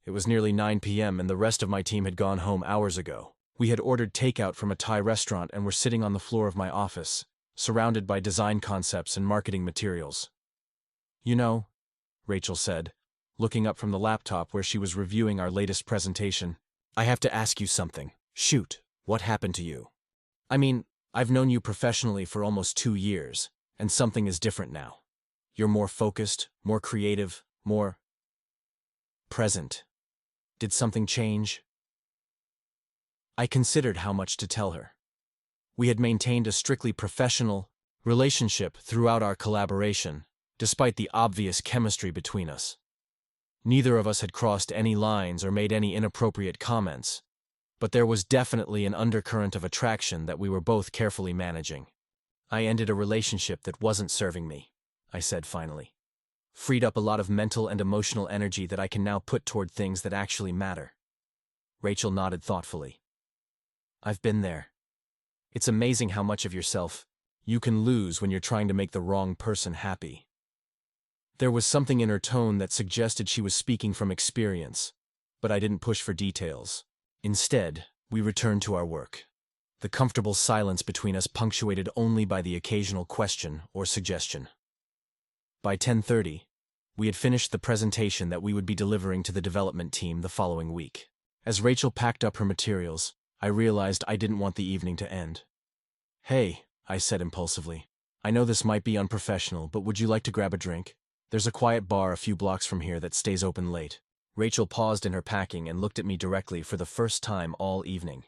It was nearly 9 p.m. and the rest of my team had gone home hours ago. We had ordered takeout from a Thai restaurant and were sitting on the floor of my office, surrounded by design concepts and marketing materials. "You know," Rachel said, looking up from the laptop where she was reviewing our latest presentation, "I have to ask you something. Shoot, what happened to you? I mean, I've known you professionally for almost 2 years, and something is different now. You're more focused, more creative, more present. Did something change?" I considered how much to tell her. We had maintained a strictly professional relationship throughout our collaboration, despite the obvious chemistry between us. Neither of us had crossed any lines or made any inappropriate comments, but there was definitely an undercurrent of attraction that we were both carefully managing. "I ended a relationship that wasn't serving me," I said finally. "Freed up a lot of mental and emotional energy that I can now put toward things that actually matter." Rachel nodded thoughtfully. "I've been there. It's amazing how much of yourself you can lose when you're trying to make the wrong person happy." There was something in her tone that suggested she was speaking from experience, but I didn't push for details. Instead, we returned to our work. The comfortable silence between us punctuated only by the occasional question or suggestion. By 10:30, we had finished the presentation that we would be delivering to the development team the following week. As Rachel packed up her materials, I realized I didn't want the evening to end. "Hey," I said impulsively, "I know this might be unprofessional, but would you like to grab a drink? There's a quiet bar a few blocks from here that stays open late." Rachel paused in her packing and looked at me directly for the first time all evening.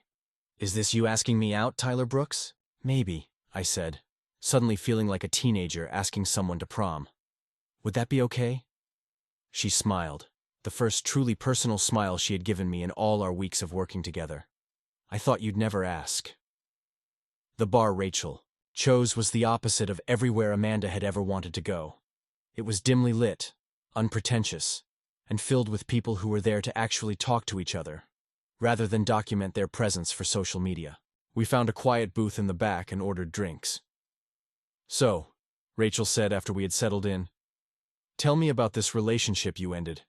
"Is this you asking me out, Tyler Brooks?" "Maybe," I said, suddenly feeling like a teenager asking someone to prom. "Would that be okay?" She smiled. the first truly personal smile she had given me in all our weeks of working together. I thought you'd never ask. The bar Rachel chose was the opposite of everywhere Amanda had ever wanted to go. It was dimly lit, unpretentious, and filled with people who were there to actually talk to each other, rather than document their presence for social media. We found a quiet booth in the back and ordered drinks. "So," Rachel said after we had settled in, "tell me about this relationship you ended."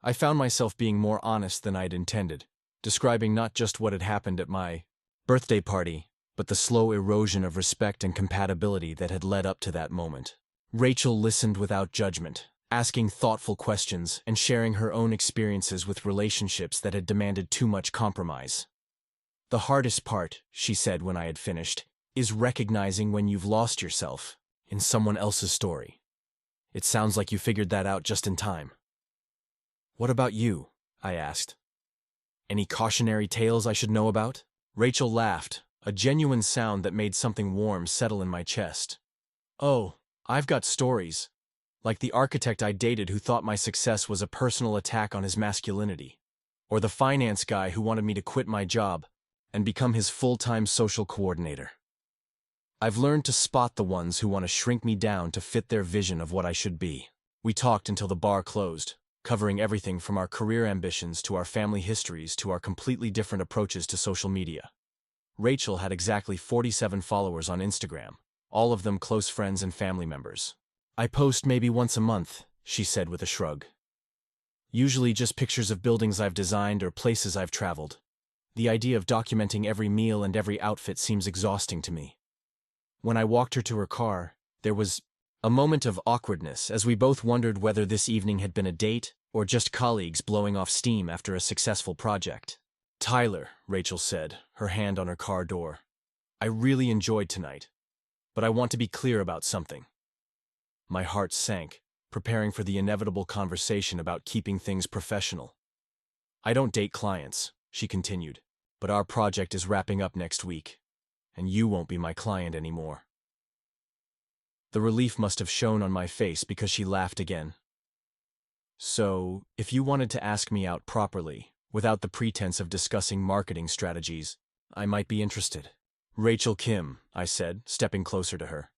I found myself being more honest than I'd intended, describing not just what had happened at my birthday party, but the slow erosion of respect and compatibility that had led up to that moment. Rachel listened without judgment, asking thoughtful questions and sharing her own experiences with relationships that had demanded too much compromise. "The hardest part," she said when I had finished, "is recognizing when you've lost yourself in someone else's story. It sounds like you figured that out just in time." "What about you?" I asked. "Any cautionary tales I should know about?" Rachel laughed, a genuine sound that made something warm settle in my chest. "Oh, I've got stories. Like the architect I dated who thought my success was a personal attack on his masculinity. Or the finance guy who wanted me to quit my job and become his full-time social coordinator. I've learned to spot the ones who want to shrink me down to fit their vision of what I should be." We talked until the bar closed, covering everything from our career ambitions to our family histories to our completely different approaches to social media. Rachel had exactly 47 followers on Instagram, all of them close friends and family members. "I post maybe once a month," she said with a shrug. "Usually just pictures of buildings I've designed or places I've traveled. The idea of documenting every meal and every outfit seems exhausting to me." When I walked her to her car, there was a moment of awkwardness as we both wondered whether this evening had been a date or just colleagues blowing off steam after a successful project. "Tyler," Rachel said, her hand on her car door, "I really enjoyed tonight, but I want to be clear about something." My heart sank, preparing for the inevitable conversation about keeping things professional. "I don't date clients," she continued, "but our project is wrapping up next week, and you won't be my client anymore." The relief must have shown on my face because she laughed again. "So, if you wanted to ask me out properly, without the pretense of discussing marketing strategies, I might be interested." "Rachel Kim," I said, stepping closer to her.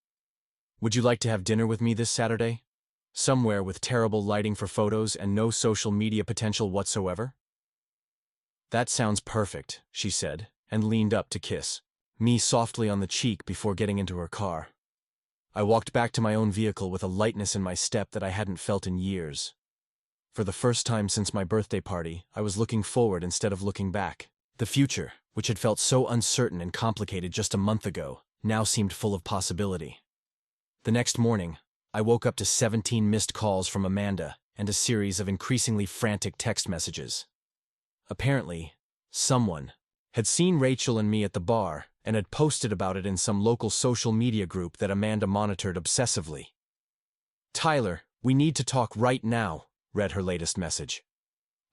"Would you like to have dinner with me this Saturday? Somewhere with terrible lighting for photos and no social media potential whatsoever?" "That sounds perfect," she said, and leaned up to kiss me softly on the cheek before getting into her car. I walked back to my own vehicle with a lightness in my step that I hadn't felt in years. For the first time since my birthday party, I was looking forward instead of looking back. The future, which had felt so uncertain and complicated just a month ago, now seemed full of possibility. The next morning, I woke up to 17 missed calls from Amanda and a series of increasingly frantic text messages. Apparently, someone had seen Rachel and me at the bar and had posted about it in some local social media group that Amanda monitored obsessively. "Tyler, we need to talk right now," read her latest message.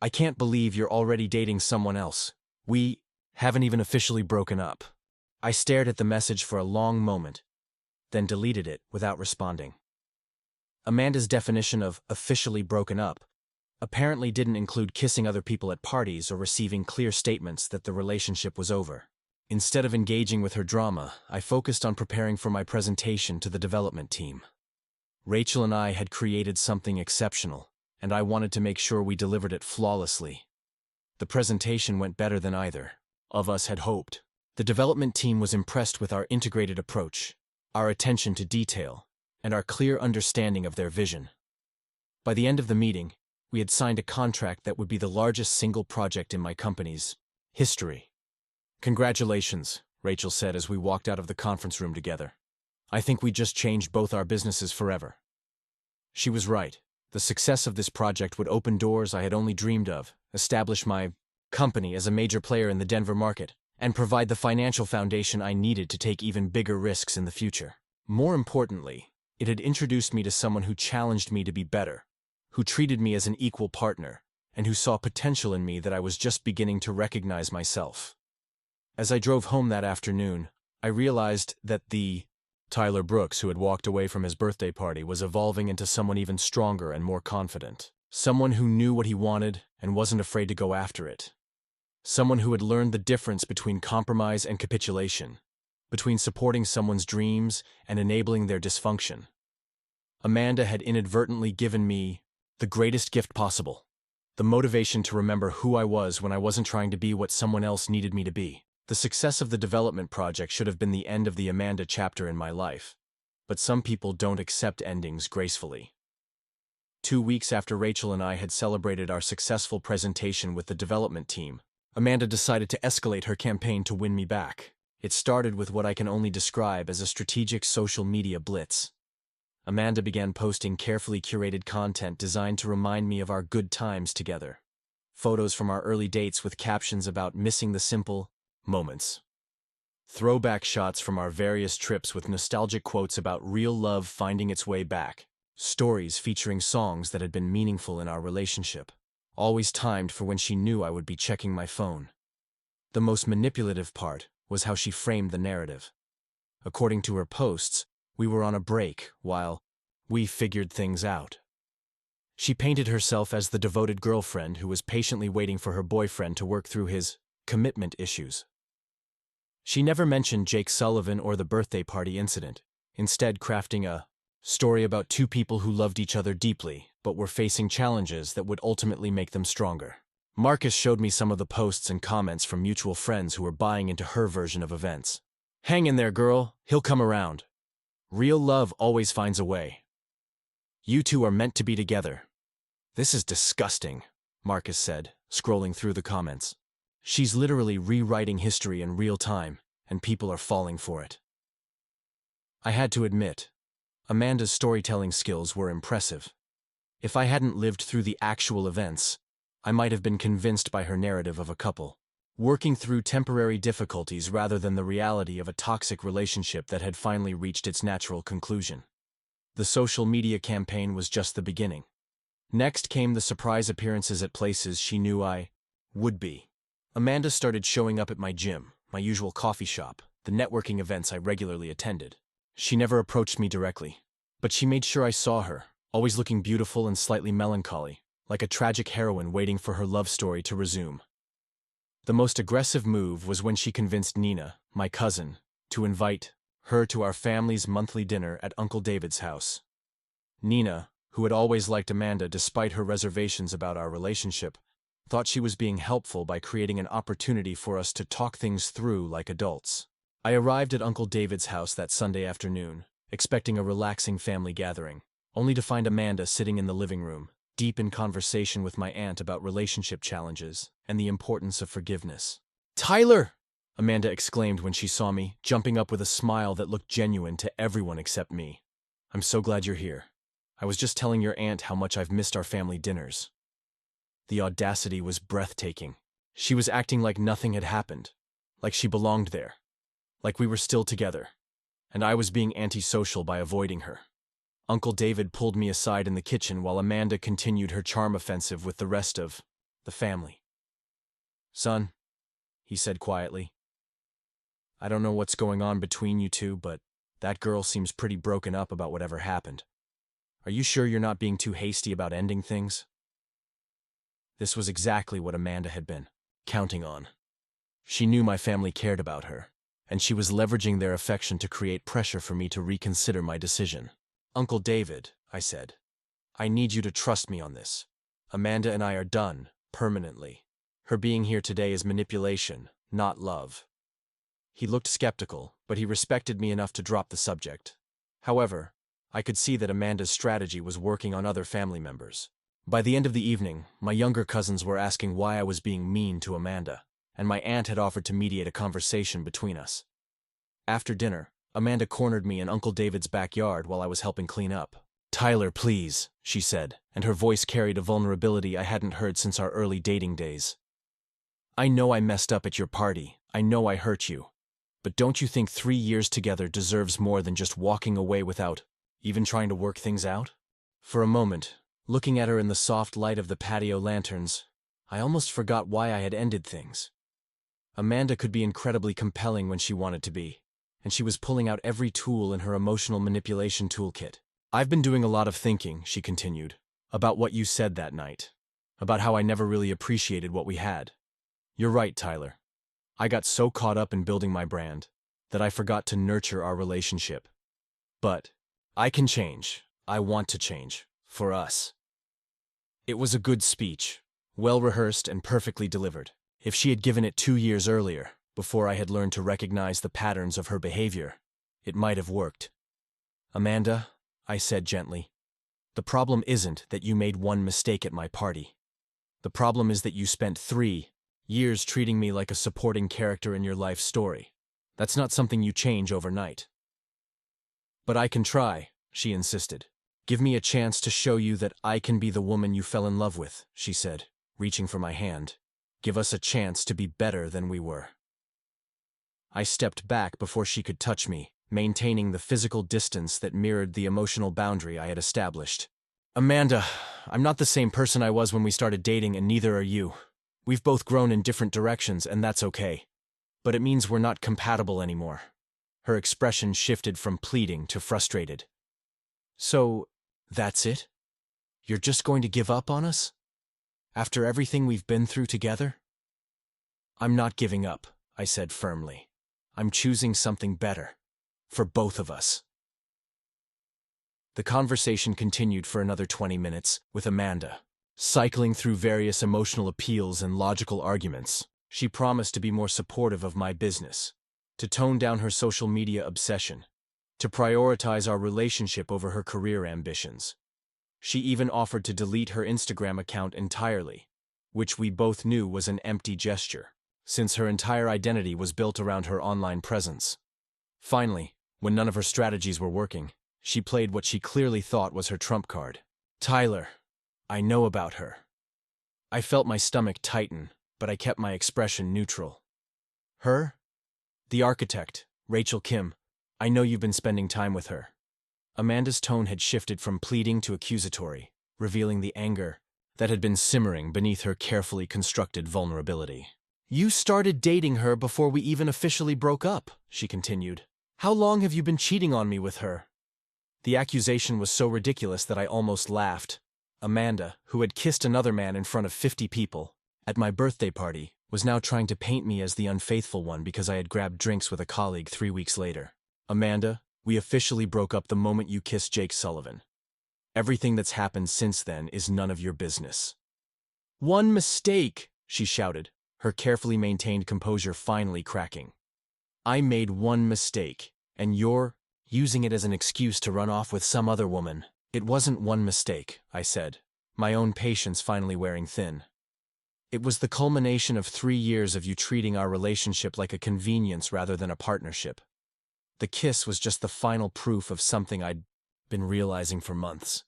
"I can't believe you're already dating someone else. We haven't even officially broken up." I stared at the message for a long moment, then deleted it without responding. Amanda's definition of officially broken up apparently didn't include kissing other people at parties or receiving clear statements that the relationship was over. Instead of engaging with her drama, I focused on preparing for my presentation to the development team. Rachel and I had created something exceptional, and I wanted to make sure we delivered it flawlessly. The presentation went better than either of us had hoped. The development team was impressed with our integrated approach, our attention to detail, and our clear understanding of their vision. By the end of the meeting, we had signed a contract that would be the largest single project in my company's history. "Congratulations," Rachel said as we walked out of the conference room together. "I think we just changed both our businesses forever." She was right. The success of this project would open doors I had only dreamed of, establish my company as a major player in the Denver market, and provide the financial foundation I needed to take even bigger risks in the future. More importantly, it had introduced me to someone who challenged me to be better, who treated me as an equal partner, and who saw potential in me that I was just beginning to recognize myself. As I drove home that afternoon, I realized that the Tyler Brooks who had walked away from his birthday party was evolving into someone even stronger and more confident. Someone who knew what he wanted and wasn't afraid to go after it. Someone who had learned the difference between compromise and capitulation, between supporting someone's dreams and enabling their dysfunction. Amanda had inadvertently given me the greatest gift possible. The motivation to remember who I was when I wasn't trying to be what someone else needed me to be. The success of the development project should have been the end of the Amanda chapter in my life. But some people don't accept endings gracefully. 2 weeks after Rachel and I had celebrated our successful presentation with the development team, Amanda decided to escalate her campaign to win me back. It started with what I can only describe as a strategic social media blitz. Amanda began posting carefully curated content designed to remind me of our good times together. Photos from our early dates with captions about missing the simple moments. Throwback shots from our various trips with nostalgic quotes about real love finding its way back. Stories featuring songs that had been meaningful in our relationship. Always timed for when she knew I would be checking my phone. The most manipulative part was how she framed the narrative. According to her posts, we were on a break while we figured things out. She painted herself as the devoted girlfriend who was patiently waiting for her boyfriend to work through his commitment issues. She never mentioned Jake Sullivan or the birthday party incident, instead crafting a story about two people who loved each other deeply but were facing challenges that would ultimately make them stronger. Marcus showed me some of the posts and comments from mutual friends who were buying into her version of events. "Hang in there, girl. He'll come around. Real love always finds a way. You two are meant to be together." "This is disgusting," Marcus said, scrolling through the comments. "She's literally rewriting history in real time, and people are falling for it." I had to admit, Amanda's storytelling skills were impressive. If I hadn't lived through the actual events, I might have been convinced by her narrative of a couple working through temporary difficulties rather than the reality of a toxic relationship that had finally reached its natural conclusion. The social media campaign was just the beginning. Next came the surprise appearances at places she knew I would be. Amanda started showing up at my gym, my usual coffee shop, the networking events I regularly attended. She never approached me directly, but she made sure I saw her, always looking beautiful and slightly melancholy, like a tragic heroine waiting for her love story to resume. The most aggressive move was when she convinced Nina, my cousin, to invite her to our family's monthly dinner at Uncle David's house. Nina, who had always liked Amanda despite her reservations about our relationship, thought she was being helpful by creating an opportunity for us to talk things through like adults. I arrived at Uncle David's house that Sunday afternoon, expecting a relaxing family gathering, only to find Amanda sitting in the living room, deep in conversation with my aunt about relationship challenges and the importance of forgiveness. "Tyler!" Amanda exclaimed when she saw me, jumping up with a smile that looked genuine to everyone except me. "I'm so glad you're here. I was just telling your aunt how much I've missed our family dinners." The audacity was breathtaking. She was acting like nothing had happened, like she belonged there, like we were still together, and I was being antisocial by avoiding her. Uncle David pulled me aside in the kitchen while Amanda continued her charm offensive with the rest of the family. "Son," he said quietly, "I don't know what's going on between you two, but that girl seems pretty broken up about whatever happened. Are you sure you're not being too hasty about ending things?" This was exactly what Amanda had been counting on. She knew my family cared about her, and she was leveraging their affection to create pressure for me to reconsider my decision. "Uncle David," I said, "I need you to trust me on this. Amanda and I are done, permanently. Her being here today is manipulation, not love." He looked skeptical, but he respected me enough to drop the subject. However, I could see that Amanda's strategy was working on other family members. By the end of the evening, my younger cousins were asking why I was being mean to Amanda, and my aunt had offered to mediate a conversation between us. After dinner, Amanda cornered me in Uncle David's backyard while I was helping clean up. "Tyler, please," she said, and her voice carried a vulnerability I hadn't heard since our early dating days. "I know I messed up at your party. I know I hurt you. But don't you think 3 years together deserves more than just walking away without even trying to work things out?" For a moment, looking at her in the soft light of the patio lanterns, I almost forgot why I had ended things. Amanda could be incredibly compelling when she wanted to be, and she was pulling out every tool in her emotional manipulation toolkit. "I've been doing a lot of thinking," she continued, About what you said that night. About how I never really appreciated what we had. You're right, Tyler. I got so caught up in building my brand that I forgot to nurture our relationship. But I can change. I want to change. For us. It was a good speech, well-rehearsed and perfectly delivered. If she had given it 2 years earlier, before I had learned to recognize the patterns of her behavior, it might have worked. Amanda, I said gently, the problem isn't that you made one mistake at my party. The problem is that you spent 3 years treating me like a supporting character in your life story. That's not something you change overnight. But I can try, she insisted. Give me a chance to show you that I can be the woman you fell in love with, she said, reaching for my hand. Give us a chance to be better than we were. I stepped back before she could touch me, maintaining the physical distance that mirrored the emotional boundary I had established. Amanda, I'm not the same person I was when we started dating, and neither are you. We've both grown in different directions, and that's okay. But it means we're not compatible anymore. Her expression shifted from pleading to frustrated. So, that's it? You're just going to give up on us? After everything we've been through together? I'm not giving up, I said firmly. I'm choosing something better. For both of us. The conversation continued for another 20 minutes, with Amanda cycling through various emotional appeals and logical arguments. She promised to be more supportive of my business, to tone down her social media obsession, to prioritize our relationship over her career ambitions. She even offered to delete her Instagram account entirely, which we both knew was an empty gesture, since her entire identity was built around her online presence. Finally, when none of her strategies were working, she played what she clearly thought was her trump card. Tyler, I know about her. I felt my stomach tighten, but I kept my expression neutral. Her? The architect, Rachel Kim. I know you've been spending time with her. Amanda's tone had shifted from pleading to accusatory, revealing the anger that had been simmering beneath her carefully constructed vulnerability. You started dating her before we even officially broke up, she continued. How long have you been cheating on me with her? The accusation was so ridiculous that I almost laughed. Amanda, who had kissed another man in front of 50 people at my birthday party, was now trying to paint me as the unfaithful one because I had grabbed drinks with a colleague 3 weeks later. Amanda, we officially broke up the moment you kissed Jake Sullivan. Everything that's happened since then is none of your business. One mistake, she shouted, her carefully maintained composure finally cracking. I made one mistake, and you're using it as an excuse to run off with some other woman. It wasn't one mistake, I said, my own patience finally wearing thin. It was the culmination of 3 years of you treating our relationship like a convenience rather than a partnership. The kiss was just the final proof of something I'd been realizing for months.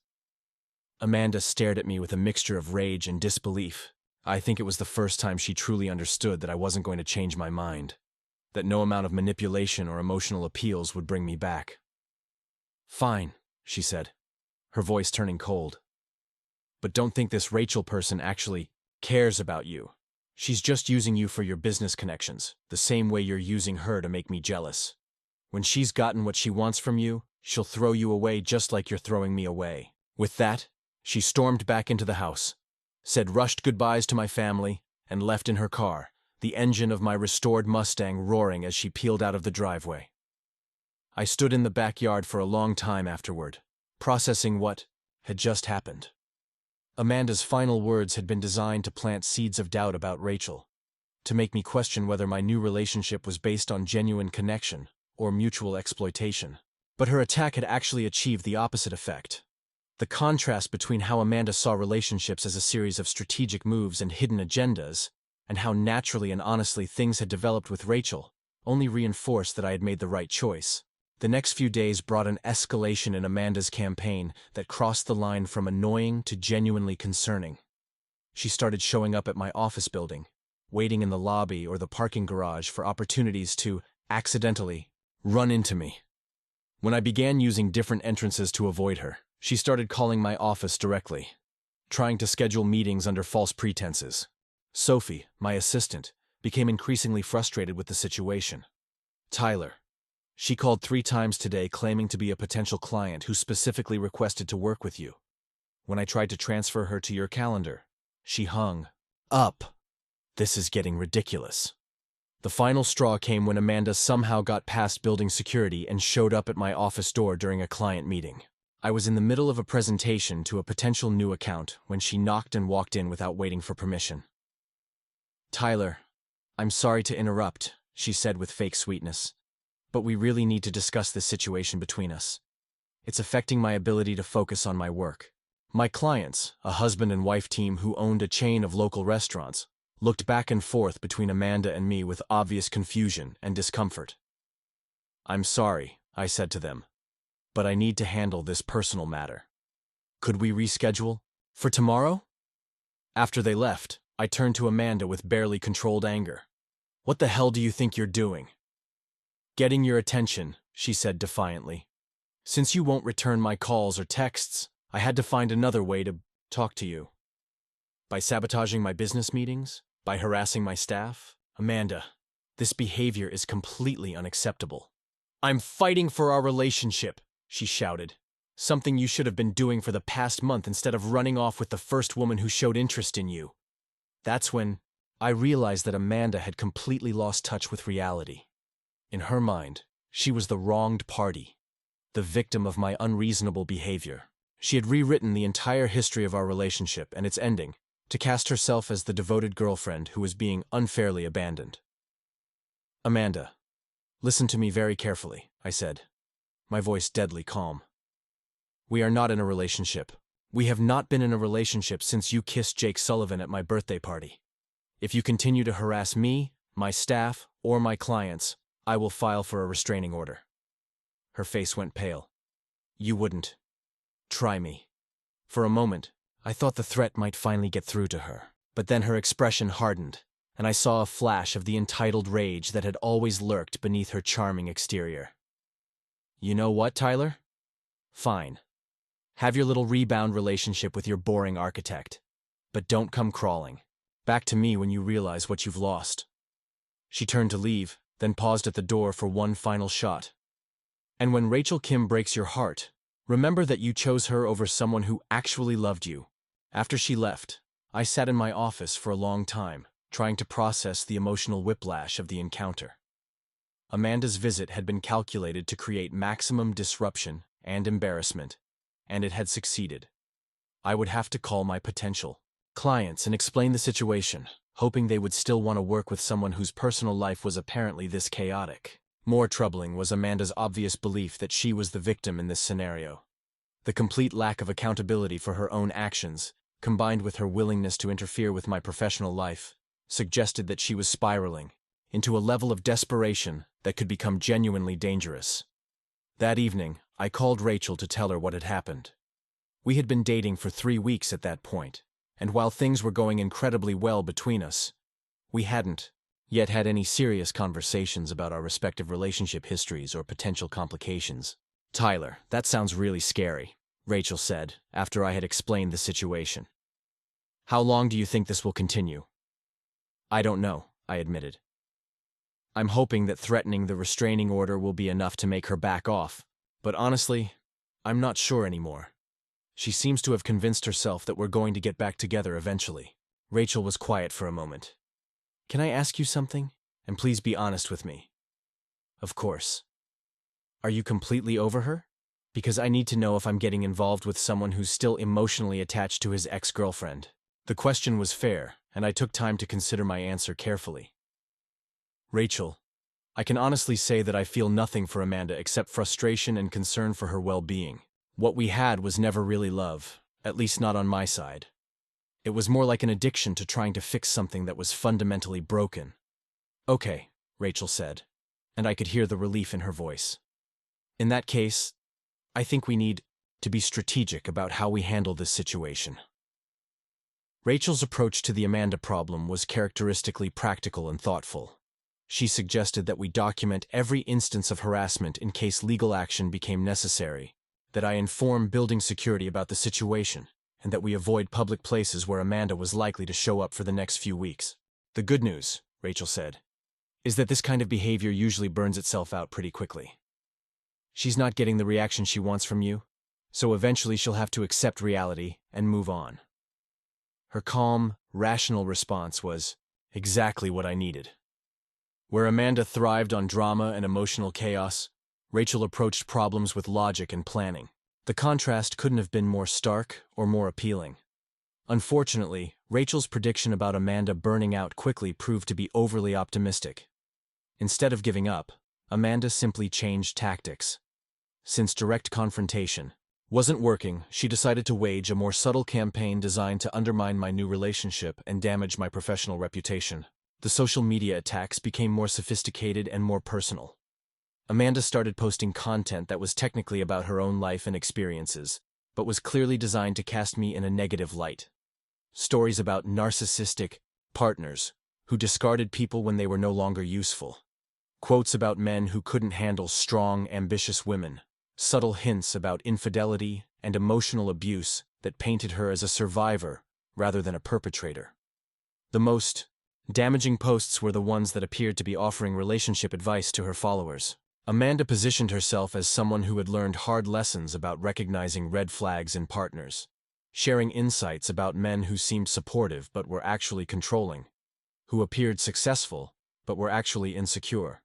Amanda stared at me with a mixture of rage and disbelief. I think it was the first time she truly understood that I wasn't going to change my mind, that no amount of manipulation or emotional appeals would bring me back. Fine, she said, her voice turning cold. But don't think this Rachel person actually cares about you. She's just using you for your business connections, the same way you're using her to make me jealous. When she's gotten what she wants from you, she'll throw you away just like you're throwing me away. With that, she stormed back into the house, said rushed goodbyes to my family, and left in her car, the engine of my restored Mustang roaring as she peeled out of the driveway. I stood in the backyard for a long time afterward, processing what had just happened. Amanda's final words had been designed to plant seeds of doubt about Rachel, to make me question whether my new relationship was based on genuine connection or mutual exploitation. But her attack had actually achieved the opposite effect. The contrast between how Amanda saw relationships as a series of strategic moves and hidden agendas, and how naturally and honestly things had developed with Rachel, only reinforced that I had made the right choice. The next few days brought an escalation in Amanda's campaign that crossed the line from annoying to genuinely concerning. She started showing up at my office building, waiting in the lobby or the parking garage for opportunities to, accidentally, run into me. When I began using different entrances to avoid her, she started calling my office directly, trying to schedule meetings under false pretenses. Sophie, my assistant, became increasingly frustrated with the situation. Tyler. She called 3 times today claiming to be a potential client who specifically requested to work with you. When I tried to transfer her to your calendar, she hung up. This is getting ridiculous. The final straw came when Amanda somehow got past building security and showed up at my office door during a client meeting. I was in the middle of a presentation to a potential new account when she knocked and walked in without waiting for permission. "Tyler, I'm sorry to interrupt," she said with fake sweetness, "but we really need to discuss this situation between us. It's affecting my ability to focus on my work." My clients, a husband and wife team who owned a chain of local restaurants, looked back and forth between Amanda and me with obvious confusion and discomfort. "I'm sorry," I said to them, "but I need to handle this personal matter. Could we reschedule? For tomorrow?" After they left, I turned to Amanda with barely controlled anger. "What the hell do you think you're doing?" "Getting your attention," she said defiantly. "Since you won't return my calls or texts, I had to find another way to talk to you. By sabotaging my business meetings? By harassing my staff? Amanda, this behavior is completely unacceptable." "I'm fighting for our relationship," she shouted. "Something you should have been doing for the past month instead of running off with the first woman who showed interest in you." That's when I realized that Amanda had completely lost touch with reality. In her mind, she was the wronged party, the victim of my unreasonable behavior. She had rewritten the entire history of our relationship and its ending to cast herself as the devoted girlfriend who was being unfairly abandoned. "Amanda, listen to me very carefully," I said, my voice deadly calm. "We are not in a relationship. We have not been in a relationship since you kissed Jake Sullivan at my birthday party. If you continue to harass me, my staff, or my clients, I will file for a restraining order." Her face went pale. "You wouldn't try me." For a moment, I thought the threat might finally get through to her, but then her expression hardened, and I saw a flash of the entitled rage that had always lurked beneath her charming exterior. "You know what, Tyler? Fine. Have your little rebound relationship with your boring architect. But don't come crawling back to me when you realize what you've lost." She turned to leave, then paused at the door for one final shot. "And when Rachel Kim breaks your heart, remember that you chose her over someone who actually loved you." After she left, I sat in my office for a long time, trying to process the emotional whiplash of the encounter. Amanda's visit had been calculated to create maximum disruption and embarrassment, and it had succeeded. I would have to call my potential clients and explain the situation, hoping they would still want to work with someone whose personal life was apparently this chaotic. More troubling was Amanda's obvious belief that she was the victim in this scenario. The complete lack of accountability for her own actions, combined with her willingness to interfere with my professional life, suggested that she was spiraling into a level of desperation that could become genuinely dangerous. That evening, I called Rachel to tell her what had happened. We had been dating for 3 weeks at that point, and while things were going incredibly well between us, we hadn't yet had any serious conversations about our respective relationship histories or potential complications. "Tyler, that sounds really scary," Rachel said, after I had explained the situation. "How long do you think this will continue?" "I don't know," I admitted. "I'm hoping that threatening the restraining order will be enough to make her back off, but honestly, I'm not sure anymore. She seems to have convinced herself that we're going to get back together eventually." Rachel was quiet for a moment. "Can I ask you something? And please be honest with me." "Of course." "Are you completely over her? Because I need to know if I'm getting involved with someone who's still emotionally attached to his ex-girlfriend." The question was fair, and I took time to consider my answer carefully. "Rachel, I can honestly say that I feel nothing for Amanda except frustration and concern for her well-being. What we had was never really love, at least not on my side. It was more like an addiction to trying to fix something that was fundamentally broken." "Okay," Rachel said, and I could hear the relief in her voice. "In that case, I think we need to be strategic about how we handle this situation." Rachel's approach to the Amanda problem was characteristically practical and thoughtful. She suggested that we document every instance of harassment in case legal action became necessary, that I inform building security about the situation, and that we avoid public places where Amanda was likely to show up for the next few weeks. "The good news," Rachel said, "is that this kind of behavior usually burns itself out pretty quickly. She's not getting the reaction she wants from you, So eventually she'll have to accept reality and move on. Her calm, rational response was exactly what I needed. Where Amanda thrived on drama and emotional chaos, Rachel approached problems with logic and planning. The contrast couldn't have been more stark or more appealing. Unfortunately, Rachel's prediction about Amanda burning out quickly proved to be overly optimistic. Instead of giving up, Amanda simply changed tactics. Since direct confrontation wasn't working, she decided to wage a more subtle campaign designed to undermine my new relationship and damage my professional reputation. The social media attacks became more sophisticated and more personal. Amanda started posting content that was technically about her own life and experiences, but was clearly designed to cast me in a negative light. Stories about narcissistic partners who discarded people when they were no longer useful. Quotes about men who couldn't handle strong, ambitious women. Subtle hints about infidelity and emotional abuse that painted her as a survivor rather than a perpetrator. The most damaging posts were the ones that appeared to be offering relationship advice to her followers. Amanda positioned herself as someone who had learned hard lessons about recognizing red flags in partners, sharing insights about men who seemed supportive but were actually controlling, who appeared successful but were actually insecure,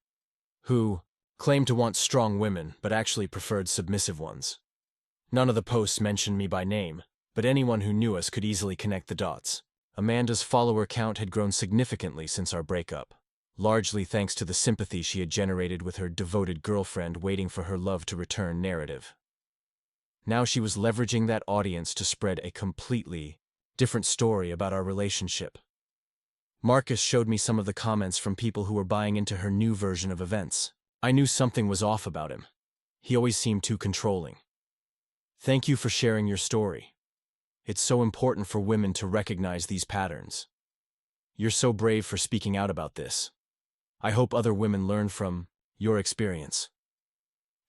who claimed to want strong women but actually preferred submissive ones. None of the posts mentioned me by name, but anyone who knew us could easily connect the dots. Amanda's follower count had grown significantly since our breakup, largely thanks to the sympathy she had generated with her devoted girlfriend waiting for her love to return narrative. Now she was leveraging that audience to spread a completely different story about our relationship. Marcus showed me some of the comments from people who were buying into her new version of events. I knew something was off about him. He always seemed too controlling. Thank you for sharing your story. It's so important for women to recognize these patterns. You're so brave for speaking out about this. I hope other women learn from your experience.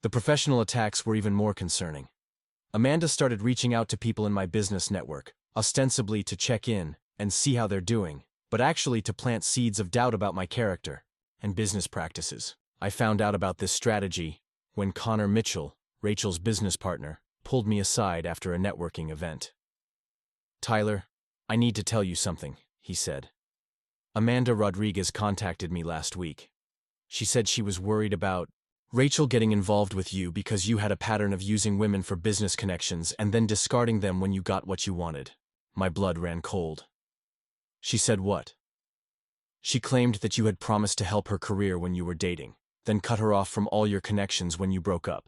The professional attacks were even more concerning. Amanda started reaching out to people in my business network, ostensibly to check in and see how they're doing, but actually to plant seeds of doubt about my character and business practices. I found out about this strategy when Connor Mitchell, Rachel's business partner, pulled me aside after a networking event. "Tyler, I need to tell you something," he said. "Amanda Rodriguez contacted me last week. She said she was worried about Rachel getting involved with you because you had a pattern of using women for business connections and then discarding them when you got what you wanted." My blood ran cold. "She said what?" "She claimed that you had promised to help her career when you were dating, then cut her off from all your connections when you broke up.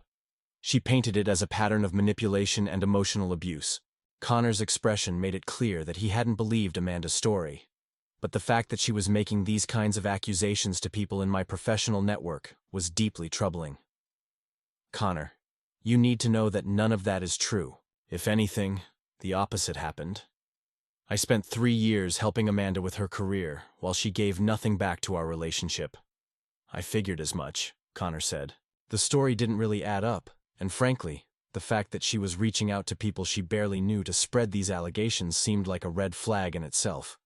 She painted it as a pattern of manipulation and emotional abuse." Connor's expression made it clear that he hadn't believed Amanda's story. But the fact that she was making these kinds of accusations to people in my professional network was deeply troubling. "Connor, you need to know that none of that is true. If anything, the opposite happened. I spent 3 years helping Amanda with her career while she gave nothing back to our relationship." "I figured as much," Connor said. The story didn't really add up, and frankly, the fact that she was reaching out to people she barely knew to spread these allegations seemed like a red flag in itself.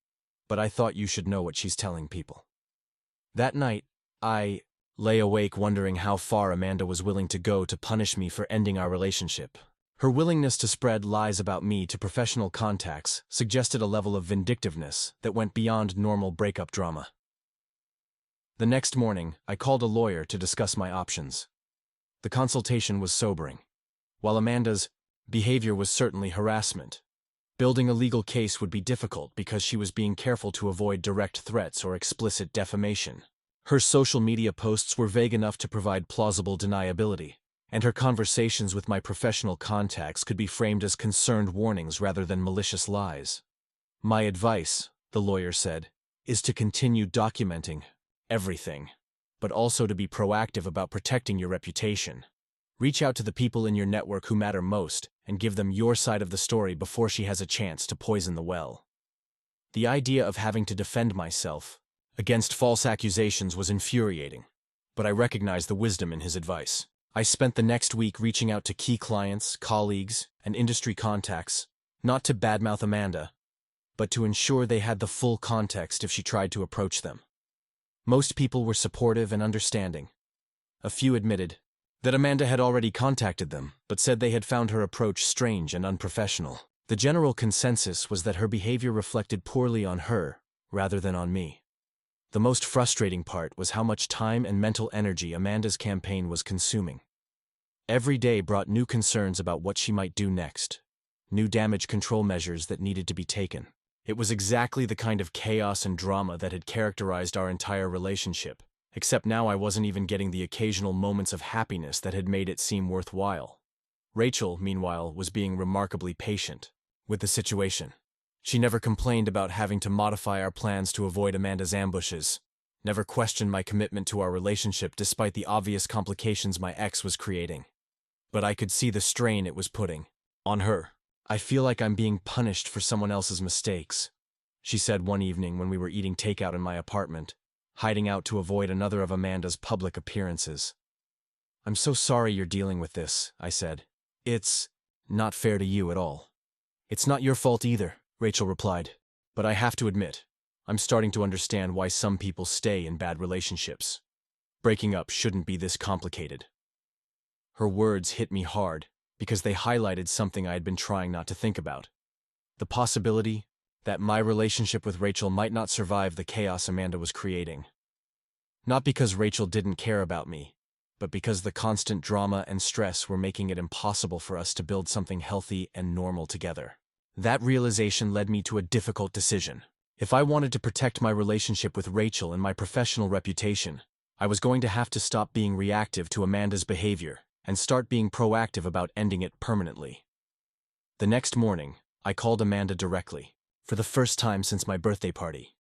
"But I thought you should know what she's telling people." That night, I lay awake wondering how far Amanda was willing to go to punish me for ending our relationship. Her willingness to spread lies about me to professional contacts suggested a level of vindictiveness that went beyond normal breakup drama. The next morning, I called a lawyer to discuss my options. The consultation was sobering. While Amanda's behavior was certainly harassment, building a legal case would be difficult because she was being careful to avoid direct threats or explicit defamation. Her social media posts were vague enough to provide plausible deniability, and her conversations with my professional contacts could be framed as concerned warnings rather than malicious lies. "My advice," the lawyer said, "is to continue documenting everything, but also to be proactive about protecting your reputation. Reach out to the people in your network who matter most and give them your side of the story before she has a chance to poison the well." The idea of having to defend myself against false accusations was infuriating, but I recognized the wisdom in his advice. I spent the next week reaching out to key clients, colleagues, and industry contacts, not to badmouth Amanda, but to ensure they had the full context if she tried to approach them. Most people were supportive and understanding. A few admitted That Amanda had already contacted them, but said they had found her approach strange and unprofessional. The general consensus was that her behavior reflected poorly on her, rather than on me. The most frustrating part was how much time and mental energy Amanda's campaign was consuming. Every day brought new concerns about what she might do next, new damage control measures that needed to be taken. It was exactly the kind of chaos and drama that had characterized our entire relationship, except now I wasn't even getting the occasional moments of happiness that had made it seem worthwhile. Rachel, meanwhile, was being remarkably patient with the situation. She never complained about having to modify our plans to avoid Amanda's ambushes, never questioned my commitment to our relationship despite the obvious complications my ex was creating. But I could see the strain it was putting on her. "I feel like I'm being punished for someone else's mistakes," she said one evening when we were eating takeout in my apartment, hiding out to avoid another of Amanda's public appearances. "I'm so sorry you're dealing with this," I said. "It's not fair to you at all." "It's not your fault either," Rachel replied. "But I have to admit, I'm starting to understand why some people stay in bad relationships. Breaking up shouldn't be this complicated." Her words hit me hard because they highlighted something I had been trying not to think about. The possibility that my relationship with Rachel might not survive the chaos Amanda was creating. Not because Rachel didn't care about me, but because the constant drama and stress were making it impossible for us to build something healthy and normal together. That realization led me to a difficult decision. If I wanted to protect my relationship with Rachel and my professional reputation, I was going to have to stop being reactive to Amanda's behavior and start being proactive about ending it permanently. The next morning, I called Amanda directly, for the first time since my birthday party.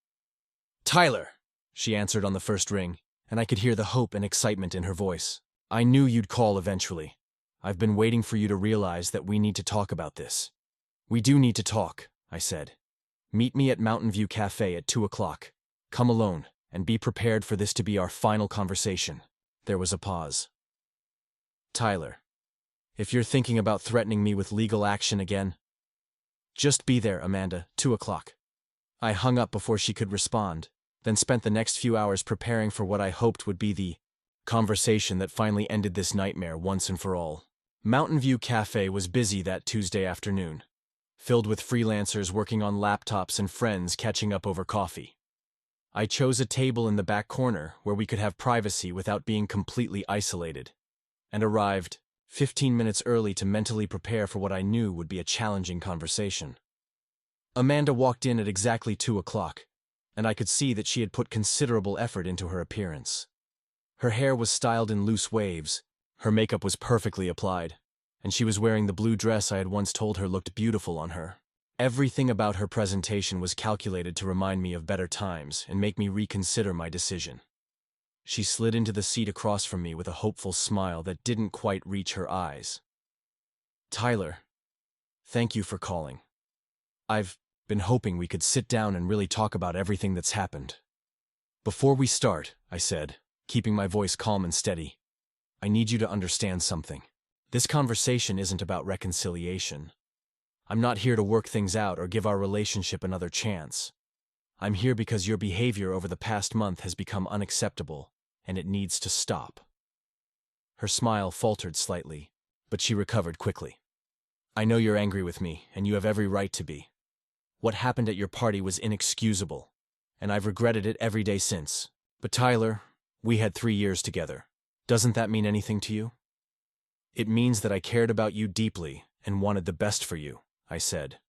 "Tyler," she answered on the first ring, and I could hear the hope and excitement in her voice. "I knew you'd call eventually. I've been waiting for you to realize that we need to talk about this." "We do need to talk," I said. "Meet me at Mountain View Cafe at 2 o'clock. Come alone, and be prepared for this to be our final conversation." There was a pause. "Tyler, if you're thinking about threatening me with legal action again, just be there, Amanda, 2 o'clock. I hung up before she could respond, then spent the next few hours preparing for what I hoped would be the conversation that finally ended this nightmare once and for all. Mountain View Cafe was busy that Tuesday afternoon, filled with freelancers working on laptops and friends catching up over coffee. I chose a table in the back corner where we could have privacy without being completely isolated, and arrived 15 minutes early to mentally prepare for what I knew would be a challenging conversation. Amanda walked in at exactly 2 o'clock, and I could see that she had put considerable effort into her appearance. Her hair was styled in loose waves, her makeup was perfectly applied, and she was wearing the blue dress I had once told her looked beautiful on her. Everything about her presentation was calculated to remind me of better times and make me reconsider my decision. She slid into the seat across from me with a hopeful smile that didn't quite reach her eyes. "Tyler, thank you for calling. I've been hoping we could sit down and really talk about everything that's happened." "Before we start," I said, keeping my voice calm and steady, "I need you to understand something. This conversation isn't about reconciliation. I'm not here to work things out or give our relationship another chance. I'm here because your behavior over the past month has become unacceptable, and it needs to stop." Her smile faltered slightly, but she recovered quickly. "I know you're angry with me, and you have every right to be. What happened at your party was inexcusable, and I've regretted it every day since. But Tyler, we had 3 years together. Doesn't that mean anything to you?" "It means that I cared about you deeply and wanted the best for you," I said.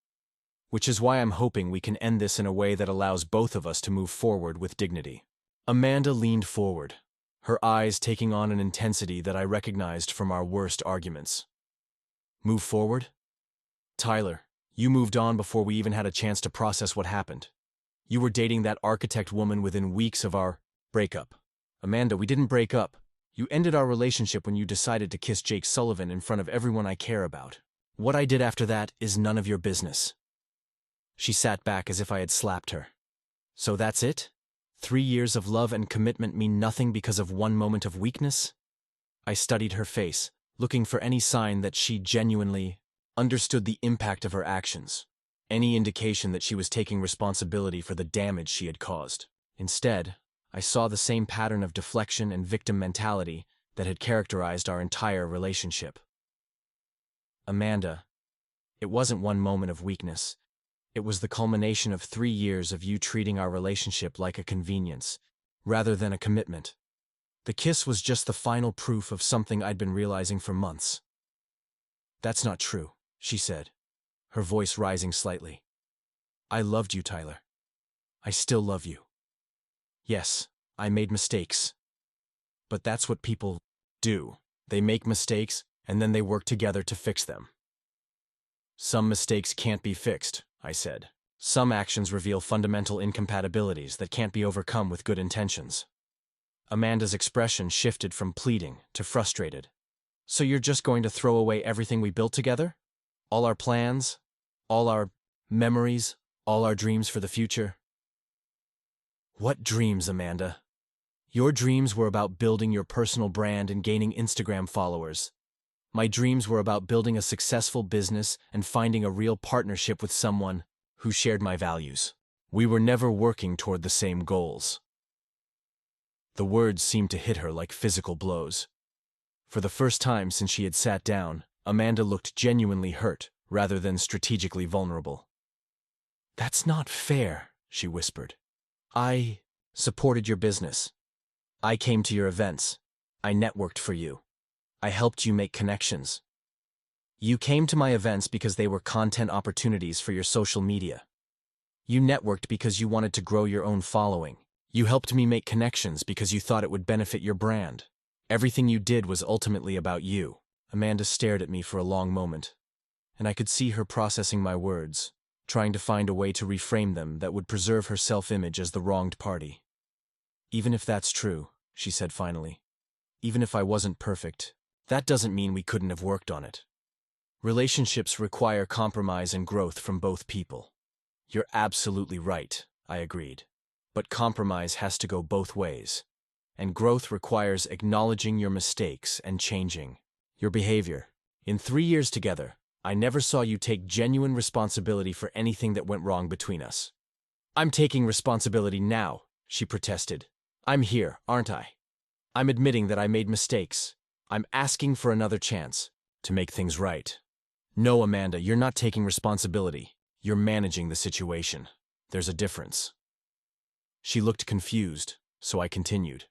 "Which is why I'm hoping we can end this in a way that allows both of us to move forward with dignity." Amanda leaned forward, her eyes taking on an intensity that I recognized from our worst arguments. "Move forward? Tyler, you moved on before we even had a chance to process what happened. You were dating that architect woman within weeks of our breakup. Amanda, we didn't break up. You ended our relationship when you decided to kiss Jake Sullivan in front of everyone I care about. What I did after that is none of your business." She sat back as if I had slapped her. "So that's it? 3 years of love and commitment mean nothing because of one moment of weakness?" I studied her face, looking for any sign that she genuinely understood the impact of her actions, any indication that she was taking responsibility for the damage she had caused. Instead, I saw the same pattern of deflection and victim mentality that had characterized our entire relationship. Amanda, it wasn't one moment of weakness. It was the culmination of 3 years of you treating our relationship like a convenience, rather than a commitment. The kiss was just the final proof of something I'd been realizing for months. "That's not true," she said, her voice rising slightly. "I loved you, Tyler. I still love you. Yes, I made mistakes. But that's what people do. They make mistakes, and then they work together to fix them." "Some mistakes can't be fixed," I said. "Some actions reveal fundamental incompatibilities that can't be overcome with good intentions." Amanda's expression shifted from pleading to frustrated. "So you're just going to throw away everything we built together? All our plans? All our memories? All our dreams for the future?" "What dreams, Amanda? Your dreams were about building your personal brand and gaining Instagram followers. My dreams were about building a successful business and finding a real partnership with someone who shared my values. We were never working toward the same goals." The words seemed to hit her like physical blows. For the first time since she had sat down, Amanda looked genuinely hurt rather than strategically vulnerable. "That's not fair," she whispered. "I supported your business. I came to your events. I networked for you. I helped you make connections. You came to my events because they were content opportunities for your social media. You networked because you wanted to grow your own following. You helped me make connections because you thought it would benefit your brand. Everything you did was ultimately about you." Amanda stared at me for a long moment, and I could see her processing my words, trying to find a way to reframe them that would preserve her self-image as the wronged party. "Even if that's true," she said finally, "even if I wasn't perfect, that doesn't mean we couldn't have worked on it. Relationships require compromise and growth from both people." "You're absolutely right," I agreed. "But compromise has to go both ways. And growth requires acknowledging your mistakes and changing your behavior. In 3 years together, I never saw you take genuine responsibility for anything that went wrong between us." "I'm taking responsibility now," she protested. "I'm here, aren't I? I'm admitting that I made mistakes. I'm asking for another chance to make things right." "No, Amanda, you're not taking responsibility. You're managing the situation. There's a difference." She looked confused, so I continued.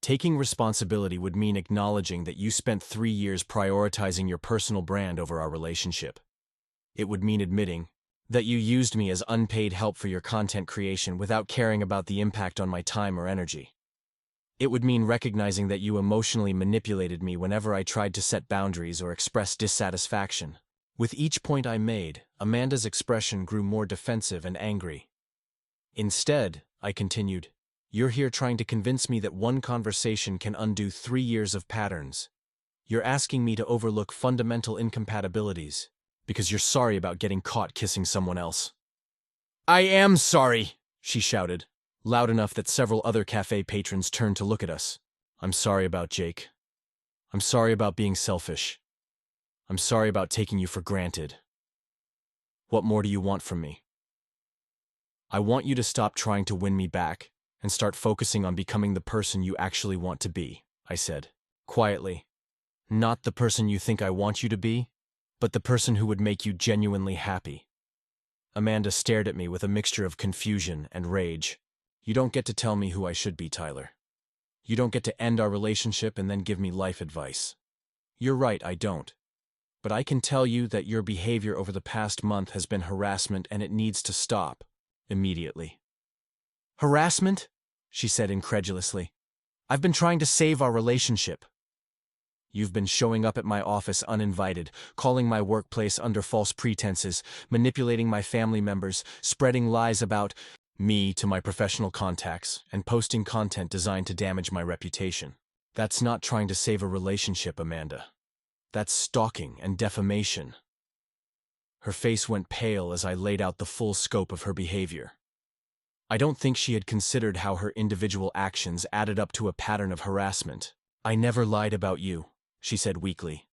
"Taking responsibility would mean acknowledging that you spent 3 years prioritizing your personal brand over our relationship. It would mean admitting that you used me as unpaid help for your content creation without caring about the impact on my time or energy. It would mean recognizing that you emotionally manipulated me whenever I tried to set boundaries or express dissatisfaction." With each point I made, Amanda's expression grew more defensive and angry. "Instead," I continued, "you're here trying to convince me that one conversation can undo 3 years of patterns. You're asking me to overlook fundamental incompatibilities because you're sorry about getting caught kissing someone else." "I am sorry," she shouted, loud enough that several other cafe patrons turned to look at us. "I'm sorry about Jake. I'm sorry about being selfish. I'm sorry about taking you for granted. What more do you want from me?" "I want you to stop trying to win me back and start focusing on becoming the person you actually want to be," I said, quietly. "Not the person you think I want you to be, but the person who would make you genuinely happy." Amanda stared at me with a mixture of confusion and rage. "You don't get to tell me who I should be, Tyler. You don't get to end our relationship and then give me life advice. You're right, I don't. But I can tell you that your behavior over the past month has been harassment and it needs to stop. Immediately." "Harassment?" she said incredulously. "I've been trying to save our relationship." "You've been showing up at my office uninvited, calling my workplace under false pretenses, manipulating my family members, spreading lies about me to my professional contacts, and posting content designed to damage my reputation. That's not trying to save a relationship, Amanda. That's stalking and defamation." Her face went pale as I laid out the full scope of her behavior. I don't think she had considered how her individual actions added up to a pattern of harassment. "I never lied about you," she said weakly.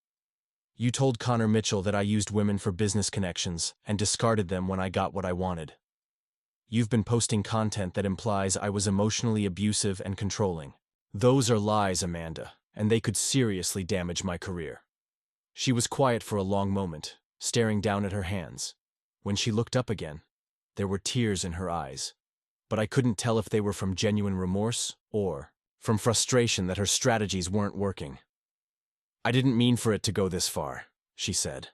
"You told Connor Mitchell that I used women for business connections and discarded them when I got what I wanted. You've been posting content that implies I was emotionally abusive and controlling. Those are lies, Amanda, and they could seriously damage my career. She was quiet for a long moment, staring down at her hands. When she looked up again, there were tears in her eyes, but I couldn't tell if they were from genuine remorse or from frustration that her strategies weren't working. "I didn't mean for it to go this far," she said.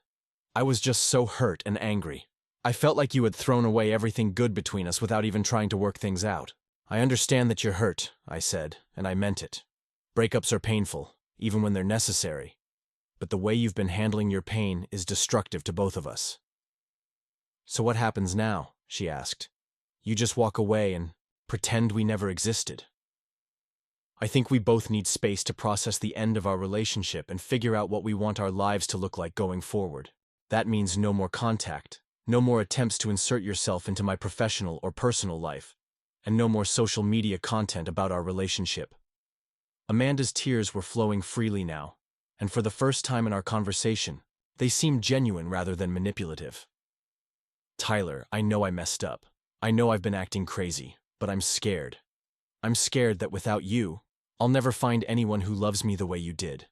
"I was just so hurt and angry. I felt like you had thrown away everything good between us without even trying to work things out." "I understand that you're hurt," I said, and I meant it. "Breakups are painful, even when they're necessary. But the way you've been handling your pain is destructive to both of us." "So what happens now?" she asked. "You just walk away and pretend we never existed?" "I think we both need space to process the end of our relationship and figure out what we want our lives to look like going forward. That means no more contact, no more attempts to insert yourself into my professional or personal life, and no more social media content about our relationship." Amanda's tears were flowing freely now, and for the first time in our conversation, they seemed genuine rather than manipulative. "Tyler, I know I messed up. I know I've been acting crazy, but I'm scared. I'm scared that without you, I'll never find anyone who loves me the way you did.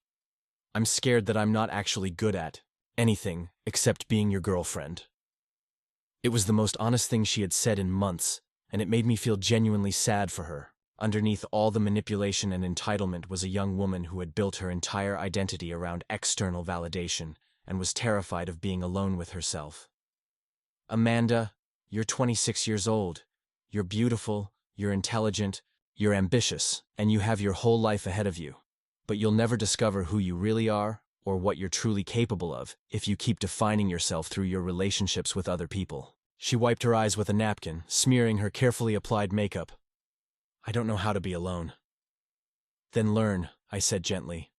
I'm scared that I'm not actually good at anything except being your girlfriend." It was the most honest thing she had said in months, and it made me feel genuinely sad for her. Underneath all the manipulation and entitlement was a young woman who had built her entire identity around external validation and was terrified of being alone with herself. "Amanda, you're 26 years old. You're beautiful, you're intelligent, you're ambitious, and you have your whole life ahead of you. But you'll never discover who you really are or what you're truly capable of if you keep defining yourself through your relationships with other people." She wiped her eyes with a napkin, smearing her carefully applied makeup. "I don't know how to be alone." "Then learn," I said gently.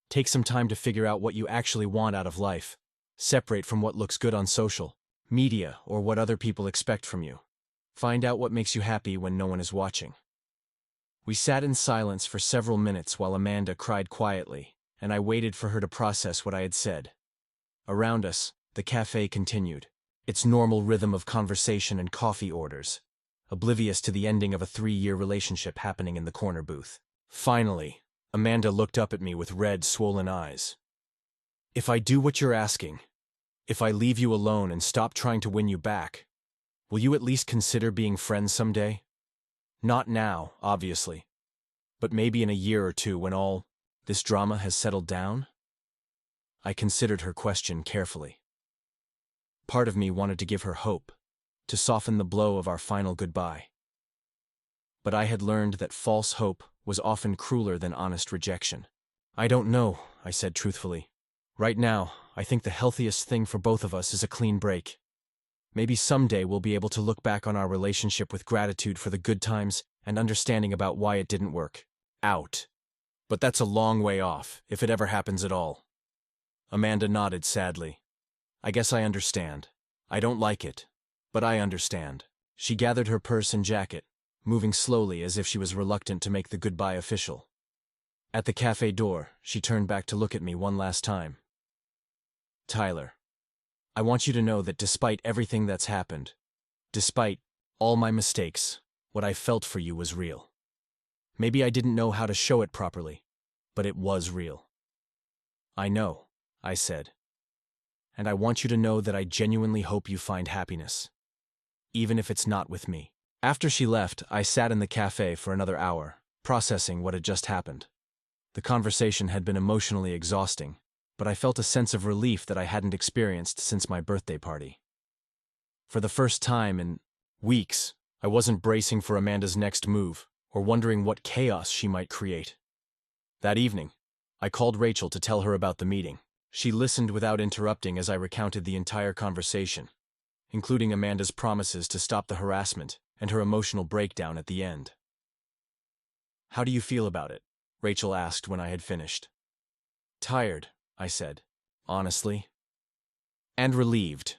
"Take some time to figure out what you actually want out of life. Separate from what looks good on social media or what other people expect from you. Find out what makes you happy when no one is watching." We sat in silence for several minutes while Amanda cried quietly, and I waited for her to process what I had said. Around us, the cafe continued, its normal rhythm of conversation and coffee orders, oblivious to the ending of a 3-year relationship happening in the corner booth. Finally, Amanda looked up at me with red, swollen eyes. "If I do what you're asking, if I leave you alone and stop trying to win you back, will you at least consider being friends someday? Not now, obviously, but maybe in a year or two when all this drama has settled down?" I considered her question carefully. Part of me wanted to give her hope, to soften the blow of our final goodbye. But I had learned that false hope was often crueler than honest rejection. "I don't know," I said truthfully. "Right now, I think the healthiest thing for both of us is a clean break. Maybe someday we'll be able to look back on our relationship with gratitude for the good times and understanding about why it didn't work out. But that's a long way off, if it ever happens at all." Amanda nodded sadly. "I guess I understand. I don't like it, but I understand." She gathered her purse and jacket, moving slowly as if she was reluctant to make the goodbye official. At the cafe door, she turned back to look at me one last time. "Tyler, I want you to know that despite everything that's happened, despite all my mistakes, what I felt for you was real. Maybe I didn't know how to show it properly, but it was real." "I know," I said. "And I want you to know that I genuinely hope you find happiness, even if it's not with me." After she left, I sat in the cafe for another hour, processing what had just happened. The conversation had been emotionally exhausting, but I felt a sense of relief that I hadn't experienced since my birthday party. For the first time in weeks, I wasn't bracing for Amanda's next move or wondering what chaos she might create. That evening, I called Rachel to tell her about the meeting. She listened without interrupting as I recounted the entire conversation, including Amanda's promises to stop the harassment and her emotional breakdown at the end. "How do you feel about it?" Rachel asked when I had finished. "Tired," I said, honestly. "And relieved.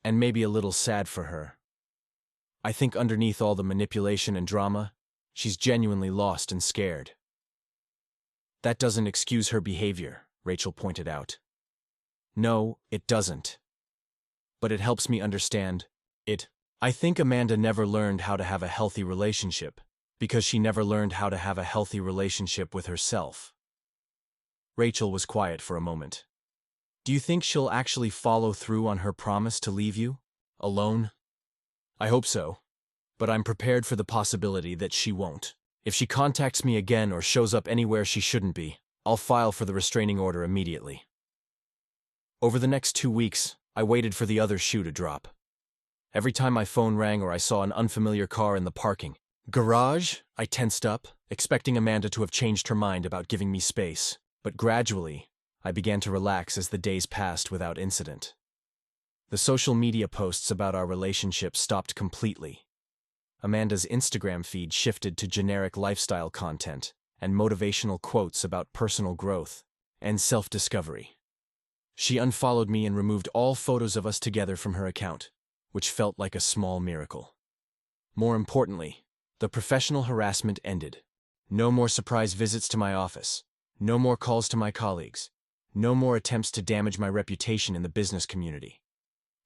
And maybe a little sad for her. I think underneath all the manipulation and drama, she's genuinely lost and scared." "That doesn't excuse her behavior," Rachel pointed out. "No, it doesn't. But it helps me understand it. I think Amanda never learned how to have a healthy relationship because she never learned how to have a healthy relationship with herself. Rachel was quiet for a moment. Do you think she'll actually follow through on her promise to leave you? Alone? I hope so, but I'm prepared for the possibility that she won't. If she contacts me again or shows up anywhere she shouldn't be, I'll file for the restraining order immediately. Over the next 2 weeks, I waited for the other shoe to drop. Every time my phone rang or I saw an unfamiliar car in the parking garage, I tensed up, expecting Amanda to have changed her mind about giving me space. But gradually, I began to relax as the days passed without incident. The social media posts about our relationship stopped completely. Amanda's Instagram feed shifted to generic lifestyle content and motivational quotes about personal growth and self-discovery. She unfollowed me and removed all photos of us together from her account, which felt like a small miracle. More importantly, the professional harassment ended. No more surprise visits to my office. No more calls to my colleagues. No more attempts to damage my reputation in the business community.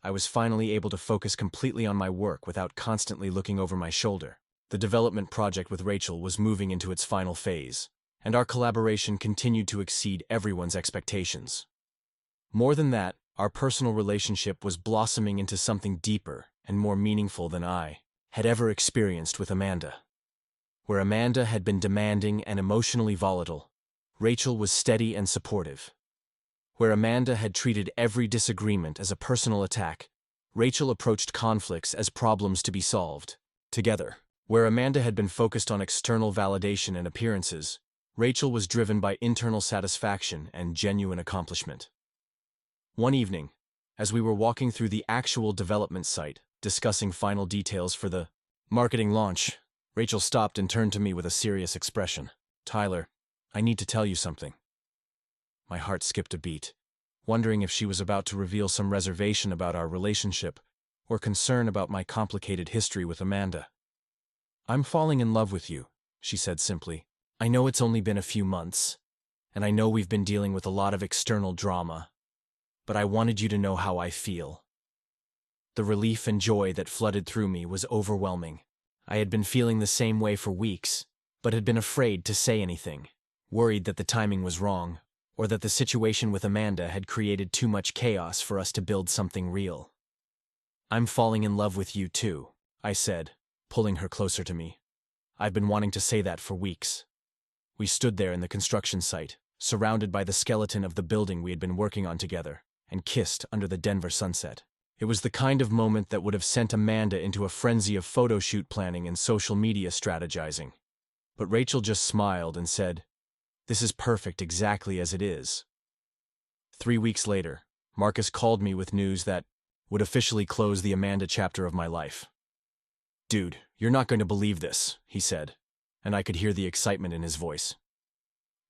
I was finally able to focus completely on my work without constantly looking over my shoulder. The development project with Rachel was moving into its final phase, and our collaboration continued to exceed everyone's expectations. More than that, our personal relationship was blossoming into something deeper and more meaningful than I had ever experienced with Amanda. Where Amanda had been demanding and emotionally volatile, Rachel was steady and supportive. Where Amanda had treated every disagreement as a personal attack, Rachel approached conflicts as problems to be solved together. Where Amanda had been focused on external validation and appearances, Rachel was driven by internal satisfaction and genuine accomplishment. One evening, as we were walking through the actual development site, discussing final details for the marketing launch, Rachel stopped and turned to me with a serious expression. "Tyler, I need to tell you something." My heart skipped a beat, wondering if she was about to reveal some reservation about our relationship or concern about my complicated history with Amanda. "I'm falling in love with you," she said simply. "I know it's only been a few months, and I know we've been dealing with a lot of external drama, but I wanted you to know how I feel." The relief and joy that flooded through me was overwhelming. I had been feeling the same way for weeks, but had been afraid to say anything, worried that the timing was wrong, or that the situation with Amanda had created too much chaos for us to build something real. "I'm falling in love with you too," I said, pulling her closer to me. I've been wanting to say that for weeks. We stood there in the construction site, surrounded by the skeleton of the building we had been working on together, and kissed under the Denver sunset. It was the kind of moment that would have sent Amanda into a frenzy of photo shoot planning and social media strategizing. But Rachel just smiled and said, "This is perfect exactly as it is." 3 weeks later, Marcus called me with news that would officially close the Amanda chapter of my life. "Dude, you're not going to believe this," he said, and I could hear the excitement in his voice.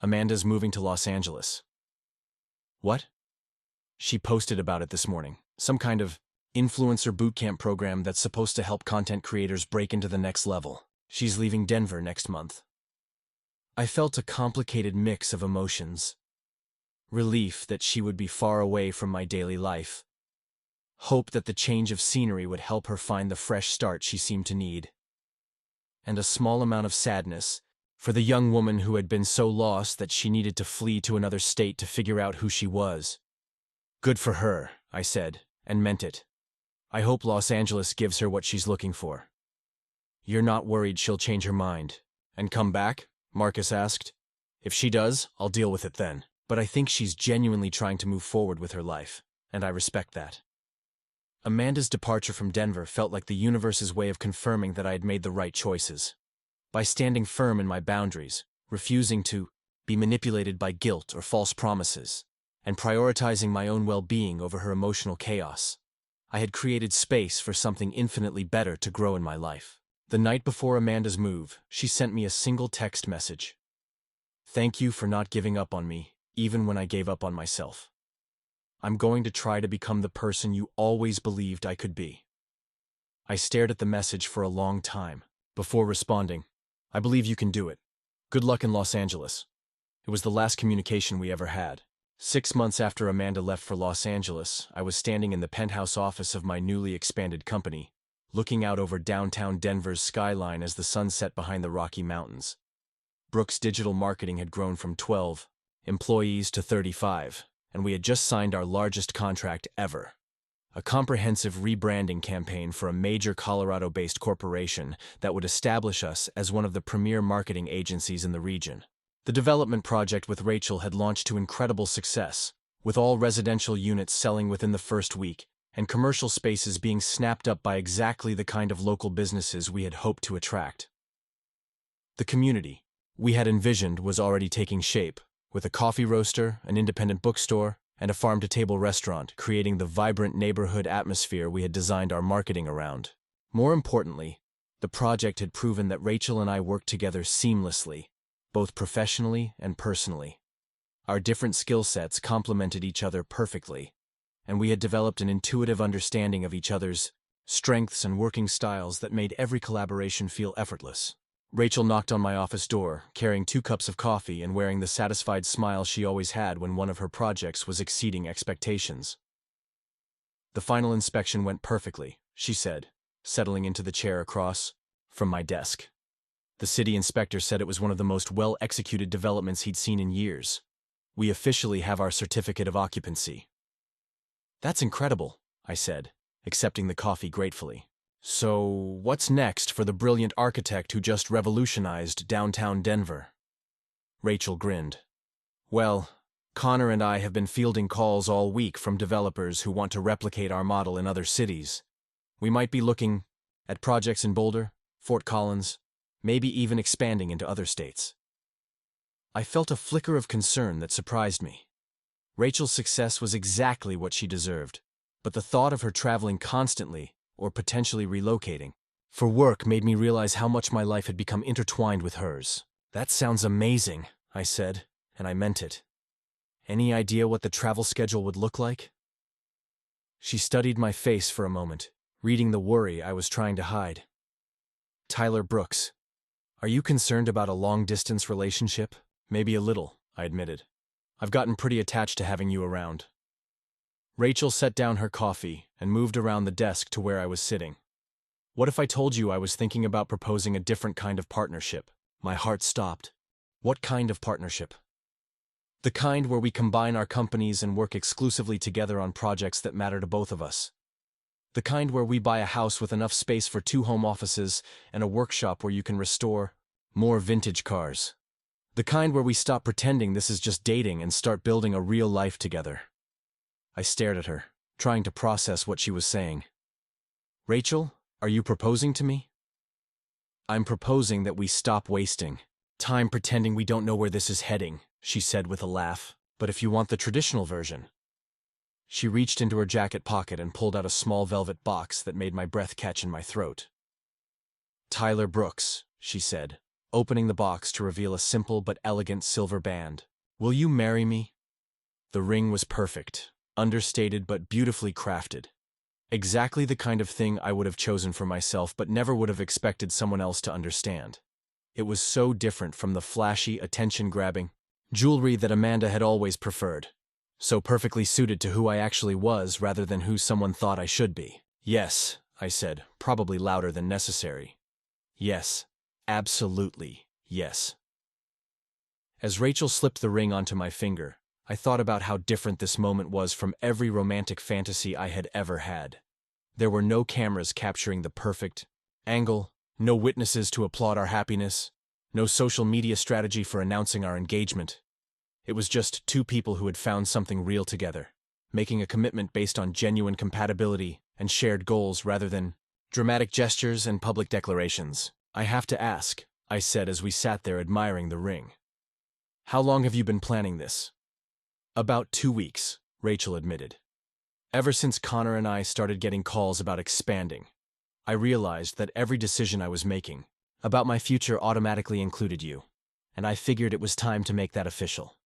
"Amanda's moving to Los Angeles." "What?" "She posted about it this morning. Some kind of influencer bootcamp program that's supposed to help content creators break into the next level. She's leaving Denver next month." I felt a complicated mix of emotions. Relief that she would be far away from my daily life. Hope that the change of scenery would help her find the fresh start she seemed to need. And a small amount of sadness for the young woman who had been so lost that she needed to flee to another state to figure out who she was. "Good for her," I said, and meant it. "I hope Los Angeles gives her what she's looking for." "You're not worried she'll change her mind and come back?" Marcus asked. "If she does, I'll deal with it then. But I think she's genuinely trying to move forward with her life, and I respect that." Amanda's departure from Denver felt like the universe's way of confirming that I had made the right choices. By standing firm in my boundaries, refusing to be manipulated by guilt or false promises, and prioritizing my own well-being over her emotional chaos, I had created space for something infinitely better to grow in my life. The night before Amanda's move, she sent me a single text message. "Thank you for not giving up on me, even when I gave up on myself. I'm going to try to become the person you always believed I could be." I stared at the message for a long time, before responding, "I believe you can do it. Good luck in Los Angeles." It was the last communication we ever had. 6 months after Amanda left for Los Angeles, I was standing in the penthouse office of my newly expanded company, looking out over downtown Denver's skyline as the sun set behind the Rocky Mountains. Brooks Digital Marketing had grown from 12 employees to 35, and we had just signed our largest contract ever. A comprehensive rebranding campaign for a major Colorado-based corporation that would establish us as one of the premier marketing agencies in the region. The development project with Rachel had launched to incredible success, with all residential units selling within the first week, and commercial spaces being snapped up by exactly the kind of local businesses we had hoped to attract. The community we had envisioned was already taking shape, with a coffee roaster, an independent bookstore, and a farm-to-table restaurant, creating the vibrant neighborhood atmosphere we had designed our marketing around. More importantly, the project had proven that Rachel and I worked together seamlessly, both professionally and personally. Our different skill sets complemented each other perfectly, and we had developed an intuitive understanding of each other's strengths and working styles that made every collaboration feel effortless. Rachel knocked on my office door, carrying 2 cups of coffee and wearing the satisfied smile she always had when one of her projects was exceeding expectations. "The final inspection went perfectly," she said, settling into the chair across from my desk. The city inspector said it was one of the most well-executed developments he'd seen in years. "We officially have our certificate of occupancy." "That's incredible," I said, accepting the coffee gratefully. "So, what's next for the brilliant architect who just revolutionized downtown Denver?" Rachel grinned. "Well, Connor and I have been fielding calls all week from developers who want to replicate our model in other cities. We might be looking at projects in Boulder, Fort Collins, maybe even expanding into other states." I felt a flicker of concern that surprised me. Rachel's success was exactly what she deserved, but the thought of her traveling constantly, or potentially relocating for work, made me realize how much my life had become intertwined with hers. "That sounds amazing," I said, and I meant it. "Any idea what the travel schedule would look like?" She studied my face for a moment, reading the worry I was trying to hide. "Tyler Brooks, are you concerned about a long-distance relationship?" "Maybe a little," I admitted. "I've gotten pretty attached to having you around." Rachel set down her coffee and moved around the desk to where I was sitting. "What if I told you I was thinking about proposing a different kind of partnership?" My heart stopped. "What kind of partnership?" "The kind where we combine our companies and work exclusively together on projects that matter to both of us. The kind where we buy a house with enough space for 2 home offices and a workshop where you can restore more vintage cars. The kind where we stop pretending this is just dating and start building a real life together." I stared at her, trying to process what she was saying. "Rachel, are you proposing to me?" "I'm proposing that we stop wasting time pretending we don't know where this is heading," she said with a laugh. "But if you want the traditional version..." She reached into her jacket pocket and pulled out a small velvet box that made my breath catch in my throat. "Tyler Brooks," she said, opening the box to reveal a simple but elegant silver band. "Will you marry me?" The ring was perfect, understated but beautifully crafted. Exactly the kind of thing I would have chosen for myself but never would have expected someone else to understand. It was so different from the flashy, attention-grabbing jewelry that Amanda had always preferred. So perfectly suited to who I actually was rather than who someone thought I should be. "Yes," I said, probably louder than necessary. "Yes, absolutely yes." As Rachel slipped the ring onto my finger, I thought about how different this moment was from every romantic fantasy I had ever had. There were no cameras capturing the perfect angle, no witnesses to applaud our happiness, no social media strategy for announcing our engagement. It was just 2 people who had found something real together, making a commitment based on genuine compatibility and shared goals rather than dramatic gestures and public declarations. "I have to ask," I said as we sat there admiring the ring. "How long have you been planning this?" "About 2 weeks," Rachel admitted. "Ever since Connor and I started getting calls about expanding, I realized that every decision I was making about my future automatically included you, and I figured it was time to make that official."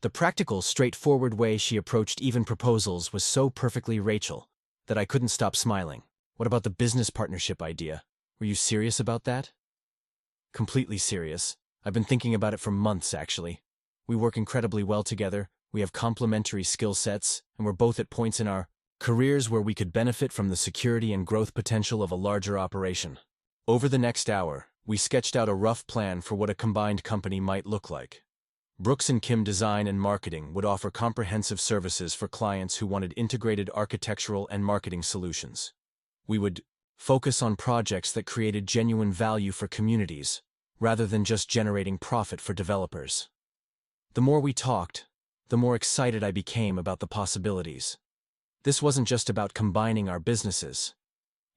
The practical, straightforward way she approached even proposals was so perfectly Rachel that I couldn't stop smiling. "What about the business partnership idea? Were you serious about that?" "Completely serious. I've been thinking about it for months, actually. We work incredibly well together, we have complementary skill sets, and we're both at points in our careers where we could benefit from the security and growth potential of a larger operation." Over the next hour, we sketched out a rough plan for what a combined company might look like. Brooks and Kim Design and Marketing would offer comprehensive services for clients who wanted integrated architectural and marketing solutions. We would focus on projects that created genuine value for communities, rather than just generating profit for developers. The more we talked, the more excited I became about the possibilities. This wasn't just about combining our businesses.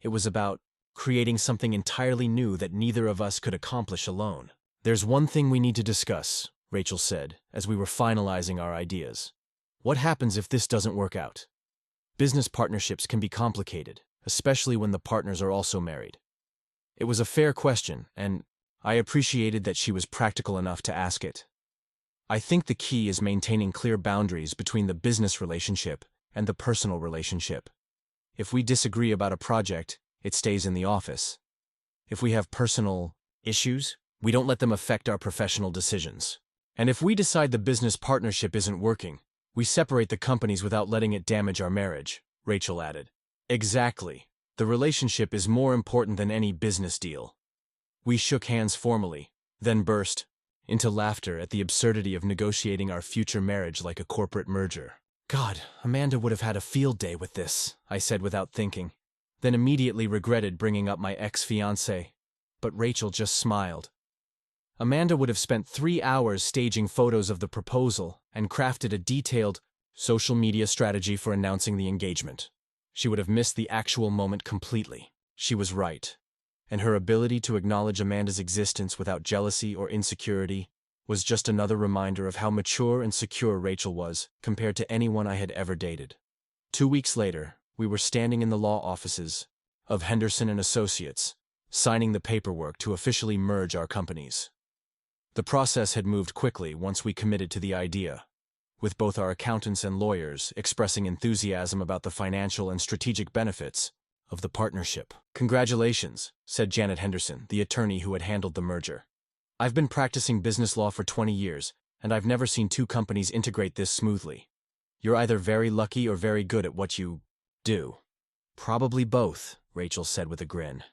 It was about creating something entirely new that neither of us could accomplish alone. "There's one thing we need to discuss," Rachel said, as we were finalizing our ideas. "What happens if this doesn't work out?" Business partnerships can be complicated, especially when the partners are also married. It was a fair question, and I appreciated that she was practical enough to ask it. "I think the key is maintaining clear boundaries between the business relationship and the personal relationship. If we disagree about a project, it stays in the office. If we have personal issues, we don't let them affect our professional decisions. And if we decide the business partnership isn't working, we separate the companies without letting it damage our marriage," Rachel added. "Exactly. The relationship is more important than any business deal." We shook hands formally, then burst into laughter at the absurdity of negotiating our future marriage like a corporate merger. "God, Amanda would have had a field day with this," I said without thinking, then immediately regretted bringing up my ex-fiancé. But Rachel just smiled. Amanda would have spent 3 hours staging photos of the proposal and crafted a detailed social media strategy for announcing the engagement. She would have missed the actual moment completely. She was right. And her ability to acknowledge Amanda's existence without jealousy or insecurity was just another reminder of how mature and secure Rachel was compared to anyone I had ever dated. 2 weeks later, we were standing in the law offices of Henderson and Associates, signing the paperwork to officially merge our companies. The process had moved quickly once we committed to the idea, with both our accountants and lawyers expressing enthusiasm about the financial and strategic benefits of the partnership. "Congratulations," said Janet Henderson, the attorney who had handled the merger. "I've been practicing business law for 20 years, and I've never seen two companies integrate this smoothly. You're either very lucky or very good at what you do." "Probably both," Rachel said with a grin.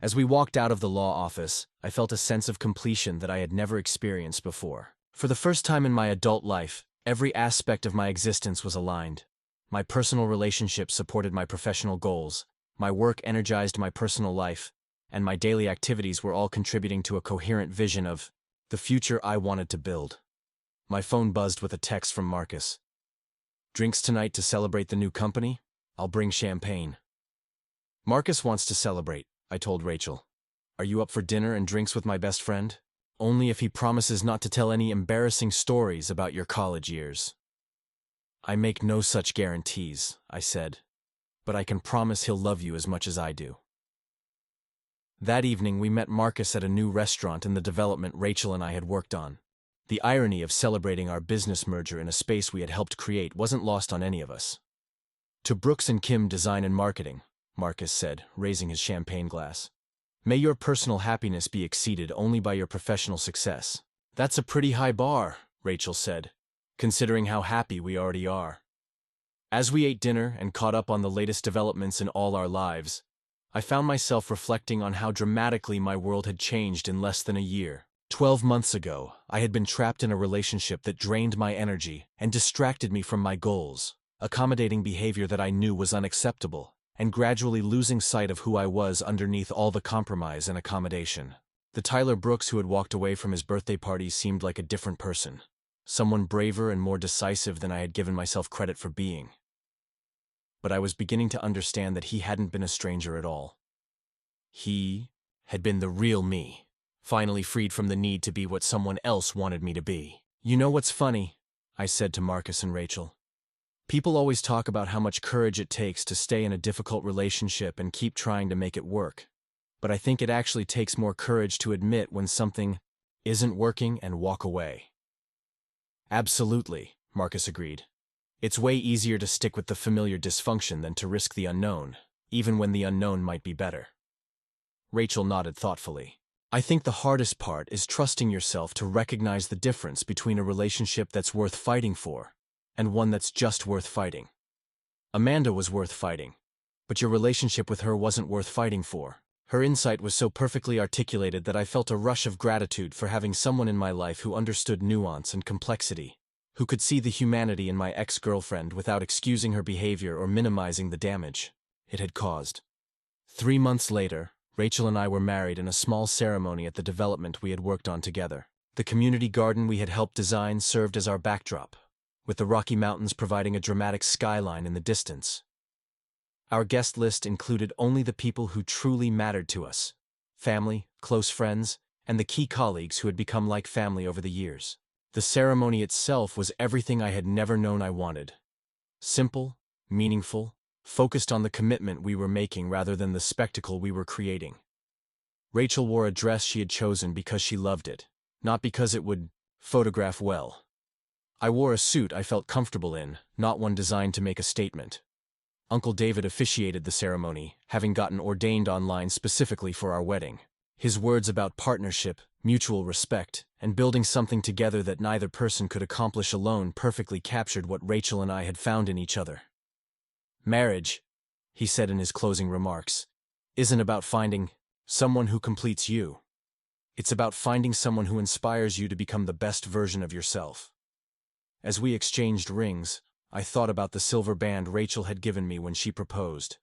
As we walked out of the law office, I felt a sense of completion that I had never experienced before. For the first time in my adult life, every aspect of my existence was aligned. My personal relationships supported my professional goals, my work energized my personal life, and my daily activities were all contributing to a coherent vision of the future I wanted to build. My phone buzzed with a text from Marcus. "Drinks tonight to celebrate the new company? I'll bring champagne." "Marcus wants to celebrate," I told Rachel. "Are you up for dinner and drinks with my best friend? Only if he promises not to tell any embarrassing stories about your college years." "I make no such guarantees," I said, "but I can promise he'll love you as much as I do." That evening we met Marcus at a new restaurant in the development Rachel and I had worked on. The irony of celebrating our business merger in a space we had helped create wasn't lost on any of us. "To Brooks and Kim Design and Marketing," Marcus said, raising his champagne glass. "May your personal happiness be exceeded only by your professional success." "That's a pretty high bar," Rachel said, "considering how happy we already are." As we ate dinner and caught up on the latest developments in all our lives, I found myself reflecting on how dramatically my world had changed in less than a year. 12 months ago, I had been trapped in a relationship that drained my energy and distracted me from my goals, accommodating behavior that I knew was unacceptable, and gradually losing sight of who I was underneath all the compromise and accommodation. The Tyler Brooks who had walked away from his birthday party seemed like a different person, someone braver and more decisive than I had given myself credit for being. But I was beginning to understand that he hadn't been a stranger at all. He had been the real me, finally freed from the need to be what someone else wanted me to be. "You know what's funny?" I said to Marcus and Rachel. "People always talk about how much courage it takes to stay in a difficult relationship and keep trying to make it work. But I think it actually takes more courage to admit when something isn't working and walk away." "Absolutely," Marcus agreed. "It's way easier to stick with the familiar dysfunction than to risk the unknown, even when the unknown might be better." Rachel nodded thoughtfully. "I think the hardest part is trusting yourself to recognize the difference between a relationship that's worth fighting for and one that's just worth fighting. Amanda was worth fighting, but your relationship with her wasn't worth fighting for. Her insight was so perfectly articulated that I felt a rush of gratitude for having someone in my life who understood nuance and complexity, who could see the humanity in my ex-girlfriend without excusing her behavior or minimizing the damage it had caused. 3 months later, Rachel and I were married in a small ceremony at the development we had worked on together. The community garden we had helped design served as our backdrop, with the Rocky Mountains providing a dramatic skyline in the distance. Our guest list included only the people who truly mattered to us: family, close friends, and the key colleagues who had become like family over the years. The ceremony itself was everything I had never known I wanted. Simple, meaningful, focused on the commitment we were making rather than the spectacle we were creating. Rachel wore a dress she had chosen because she loved it, not because it would photograph well. I wore a suit I felt comfortable in, not one designed to make a statement. Uncle David officiated the ceremony, having gotten ordained online specifically for our wedding. His words about partnership, mutual respect, and building something together that neither person could accomplish alone perfectly captured what Rachel and I had found in each other. Marriage, he said in his closing remarks, isn't about finding someone who completes you. It's about finding someone who inspires you to become the best version of yourself. As we exchanged rings, I thought about the silver band Rachel had given me when she proposed.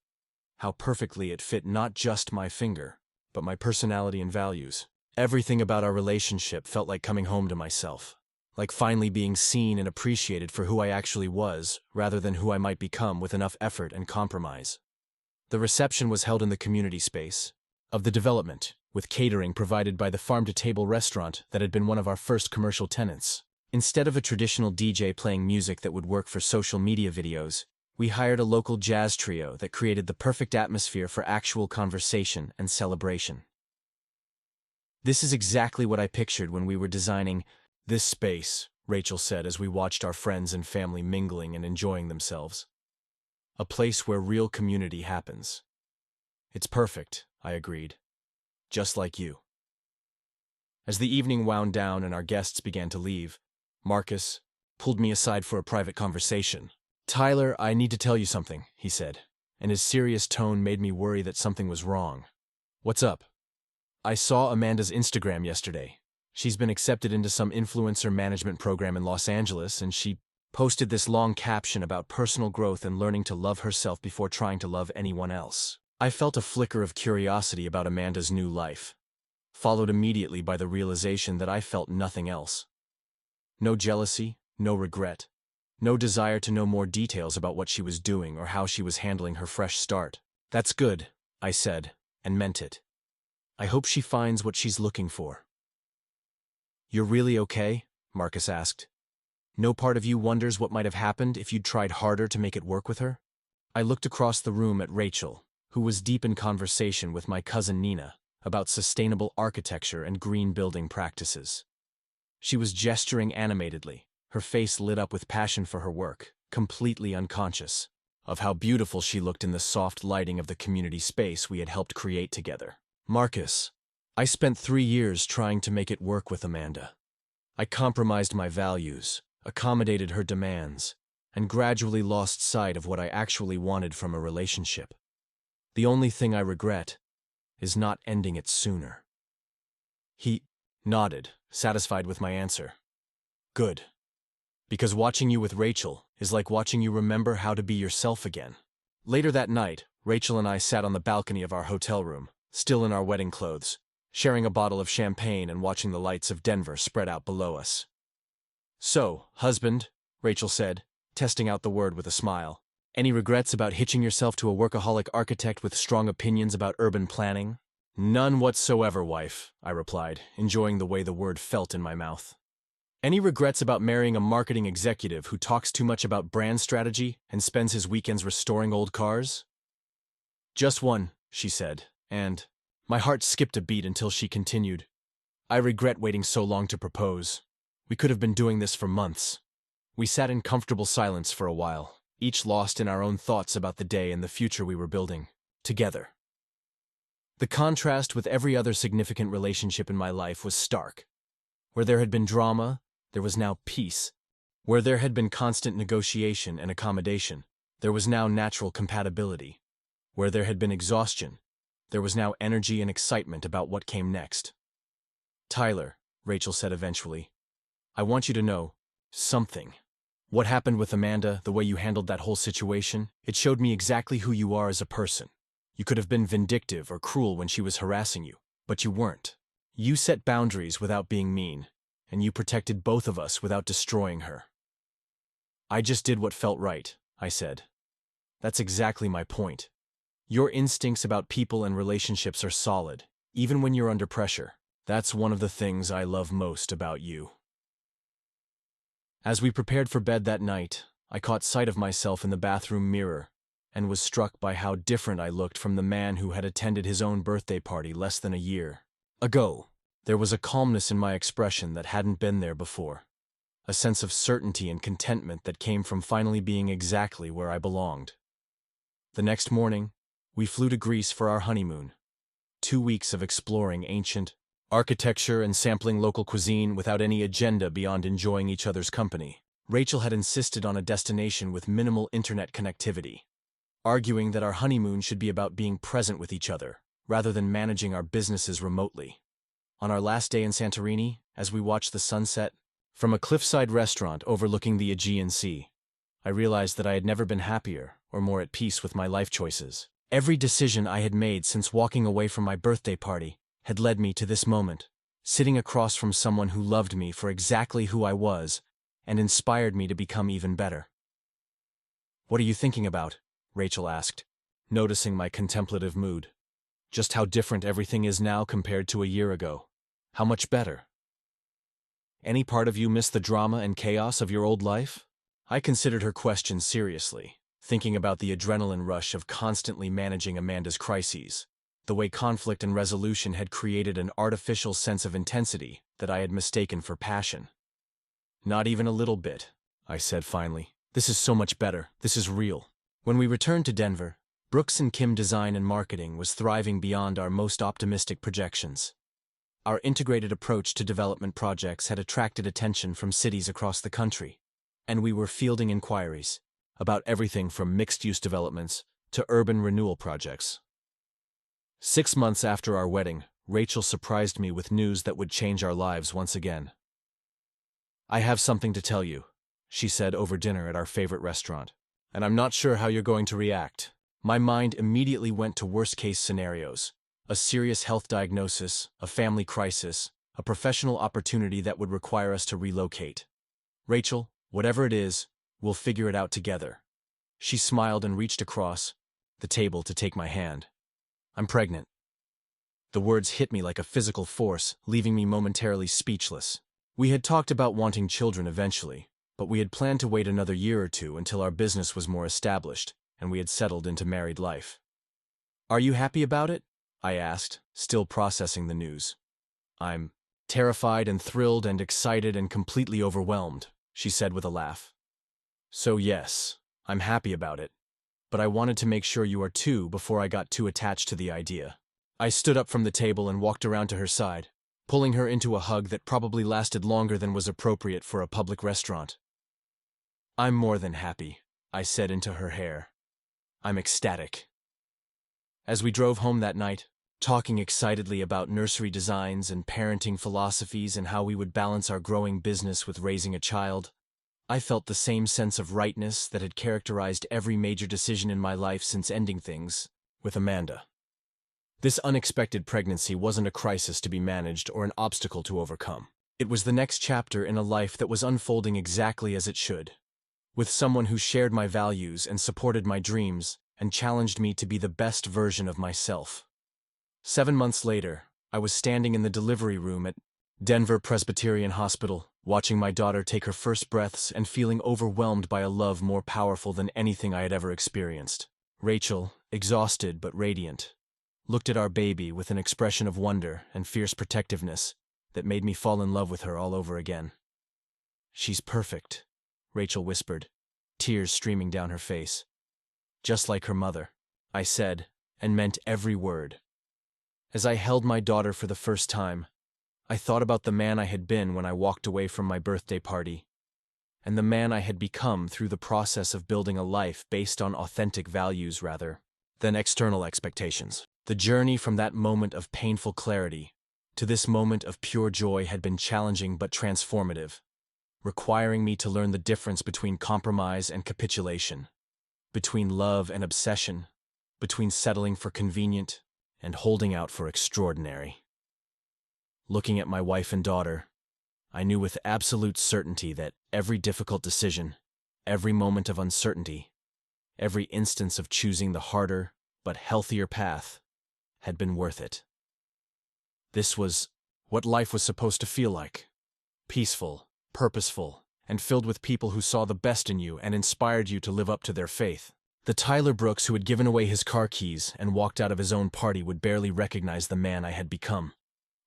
How perfectly it fit not just my finger, but my personality and values. Everything about our relationship felt like coming home to myself, like finally being seen and appreciated for who I actually was, rather than who I might become with enough effort and compromise. The reception was held in the community space of the development, with catering provided by the farm-to-table restaurant that had been one of our first commercial tenants. Instead of a traditional DJ playing music that would work for social media videos, we hired a local jazz trio that created the perfect atmosphere for actual conversation and celebration. This is exactly what I pictured when we were designing this space, Rachel said as we watched our friends and family mingling and enjoying themselves. A place where real community happens. It's perfect, I agreed. Just like you. As the evening wound down and our guests began to leave, Marcus pulled me aside for a private conversation. "Tyler, I need to tell you something," he said, and his serious tone made me worry that something was wrong. "What's up?" "I saw Amanda's Instagram yesterday. She's been accepted into some influencer management program in Los Angeles, and she posted this long caption about personal growth and learning to love herself before trying to love anyone else." I felt a flicker of curiosity about Amanda's new life, followed immediately by the realization that I felt nothing else. No jealousy, no regret, no desire to know more details about what she was doing or how she was handling her fresh start. "That's good," I said, and meant it. "I hope she finds what she's looking for." "You're really okay?" Marcus asked. "No part of you wonders what might have happened if you'd tried harder to make it work with her?" I looked across the room at Rachel, who was deep in conversation with my cousin Nina about sustainable architecture and green building practices. She was gesturing animatedly, her face lit up with passion for her work, completely unconscious of how beautiful she looked in the soft lighting of the community space we had helped create together. "Marcus, I spent 3 years trying to make it work with Amanda. I compromised my values, accommodated her demands, and gradually lost sight of what I actually wanted from a relationship. The only thing I regret is not ending it sooner." He nodded, satisfied with my answer. "Good. Because watching you with Rachel is like watching you remember how to be yourself again." Later that night, Rachel and I sat on the balcony of our hotel room, still in our wedding clothes, sharing a bottle of champagne and watching the lights of Denver spread out below us. "So, husband," Rachel said, testing out the word with a smile, "any regrets about hitching yourself to a workaholic architect with strong opinions about urban planning?" "None whatsoever, wife," I replied, enjoying the way the word felt in my mouth. "Any regrets about marrying a marketing executive who talks too much about brand strategy and spends his weekends restoring old cars?" "Just one," she said, and my heart skipped a beat until she continued, "I regret waiting so long to propose. We could have been doing this for months." We sat in comfortable silence for a while, each lost in our own thoughts about the day and the future we were building together. The contrast with every other significant relationship in my life was stark. Where there had been drama, there was now peace. Where there had been constant negotiation and accommodation, there was now natural compatibility. Where there had been exhaustion, There was now energy and excitement about what came next. "Tyler," Rachel said eventually, "I want you to know something. What happened with Amanda, the way you handled that whole situation, it showed me exactly who you are as a person. You could have been vindictive or cruel when she was harassing you, but you weren't. You set boundaries without being mean, and you protected both of us without destroying her." "I just did what felt right," I said. "That's exactly my point. Your instincts about people and relationships are solid, even when you're under pressure. That's one of the things I love most about you." As we prepared for bed that night, I caught sight of myself in the bathroom mirror and was struck by how different I looked from the man who had attended his own birthday party less than a year ago. There was a calmness in my expression that hadn't been there before, a sense of certainty and contentment that came from finally being exactly where I belonged. The next morning, we flew to Greece for our honeymoon. 2 weeks of exploring ancient architecture and sampling local cuisine without any agenda beyond enjoying each other's company. Rachel had insisted on a destination with minimal internet connectivity, arguing that our honeymoon should be about being present with each other, rather than managing our businesses remotely. On our last day in Santorini, as we watched the sunset from a cliffside restaurant overlooking the Aegean Sea, I realized that I had never been happier or more at peace with my life choices. Every decision I had made since walking away from my birthday party had led me to this moment, sitting across from someone who loved me for exactly who I was and inspired me to become even better. "What are you thinking about?" Rachel asked, noticing my contemplative mood. "Just how different everything is now compared to a year ago. How much better. Any part of you miss the drama and chaos of your old life?" I considered her question seriously, thinking about the adrenaline rush of constantly managing Amanda's crises, the way conflict and resolution had created an artificial sense of intensity that I had mistaken for passion. "Not even a little bit," I said finally. "This is so much better. This is real." When we returned to Denver, Brooks & Kim Design and Marketing was thriving beyond our most optimistic projections. Our integrated approach to development projects had attracted attention from cities across the country, and we were fielding inquiries about everything from mixed-use developments to urban renewal projects. 6 months after our wedding, Rachel surprised me with news that would change our lives once again. "I have something to tell you," she said over dinner at our favorite restaurant, "and I'm not sure how you're going to react." My mind immediately went to worst-case scenarios: a serious health diagnosis, a family crisis, a professional opportunity that would require us to relocate. "Rachel, whatever it is, we'll figure it out together." She smiled and reached across the table to take my hand. "I'm pregnant." The words hit me like a physical force, leaving me momentarily speechless. We had talked about wanting children eventually, but we had planned to wait another year or two until our business was more established and we had settled into married life. "Are you happy about it?" I asked, still processing the news. "I'm terrified and thrilled and excited and completely overwhelmed," she said with a laugh. "So yes, I'm happy about it, but I wanted to make sure you are too before I got too attached to the idea." I stood up from the table and walked around to her side, pulling her into a hug that probably lasted longer than was appropriate for a public restaurant. "I'm more than happy," I said into her hair. "I'm ecstatic." As we drove home that night, talking excitedly about nursery designs and parenting philosophies and how we would balance our growing business with raising a child, I felt the same sense of rightness that had characterized every major decision in my life since ending things with Amanda. This unexpected pregnancy wasn't a crisis to be managed or an obstacle to overcome. It was the next chapter in a life that was unfolding exactly as it should, with someone who shared my values and supported my dreams and challenged me to be the best version of myself. 7 months later, I was standing in the delivery room at Denver Presbyterian Hospital, watching my daughter take her first breaths and feeling overwhelmed by a love more powerful than anything I had ever experienced. Rachel, exhausted but radiant, looked at our baby with an expression of wonder and fierce protectiveness that made me fall in love with her all over again. "She's perfect," Rachel whispered, tears streaming down her face. "Just like her mother," I said, and meant every word. As I held my daughter for the first time, I thought about the man I had been when I walked away from my birthday party, and the man I had become through the process of building a life based on authentic values rather than external expectations. The journey from that moment of painful clarity to this moment of pure joy had been challenging but transformative, requiring me to learn the difference between compromise and capitulation, between love and obsession, between settling for convenient and holding out for extraordinary. Looking at my wife and daughter, I knew with absolute certainty that every difficult decision, every moment of uncertainty, every instance of choosing the harder but healthier path had been worth it. This was what life was supposed to feel like: peaceful, purposeful, and filled with people who saw the best in you and inspired you to live up to their faith. The Tyler Brooks who had given away his car keys and walked out of his own party would barely recognize the man I had become.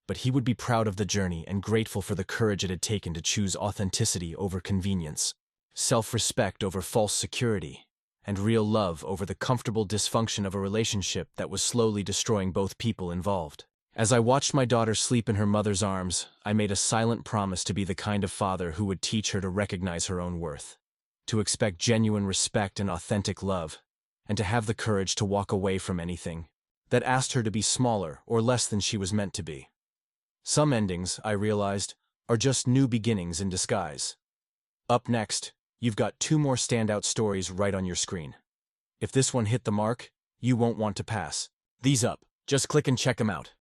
But he would be proud of the journey and grateful for the courage it had taken to choose authenticity over convenience, self-respect over false security, and real love over the comfortable dysfunction of a relationship that was slowly destroying both people involved. As I watched my daughter sleep in her mother's arms, I made a silent promise to be the kind of father who would teach her to recognize her own worth, to expect genuine respect and authentic love, and to have the courage to walk away from anything that asked her to be smaller or less than she was meant to be. Some endings, I realized, are just new beginnings in disguise. Up next, you've got 2 more standout stories right on your screen. If this one hit the mark, you won't want to pass these up. Just click and check them out.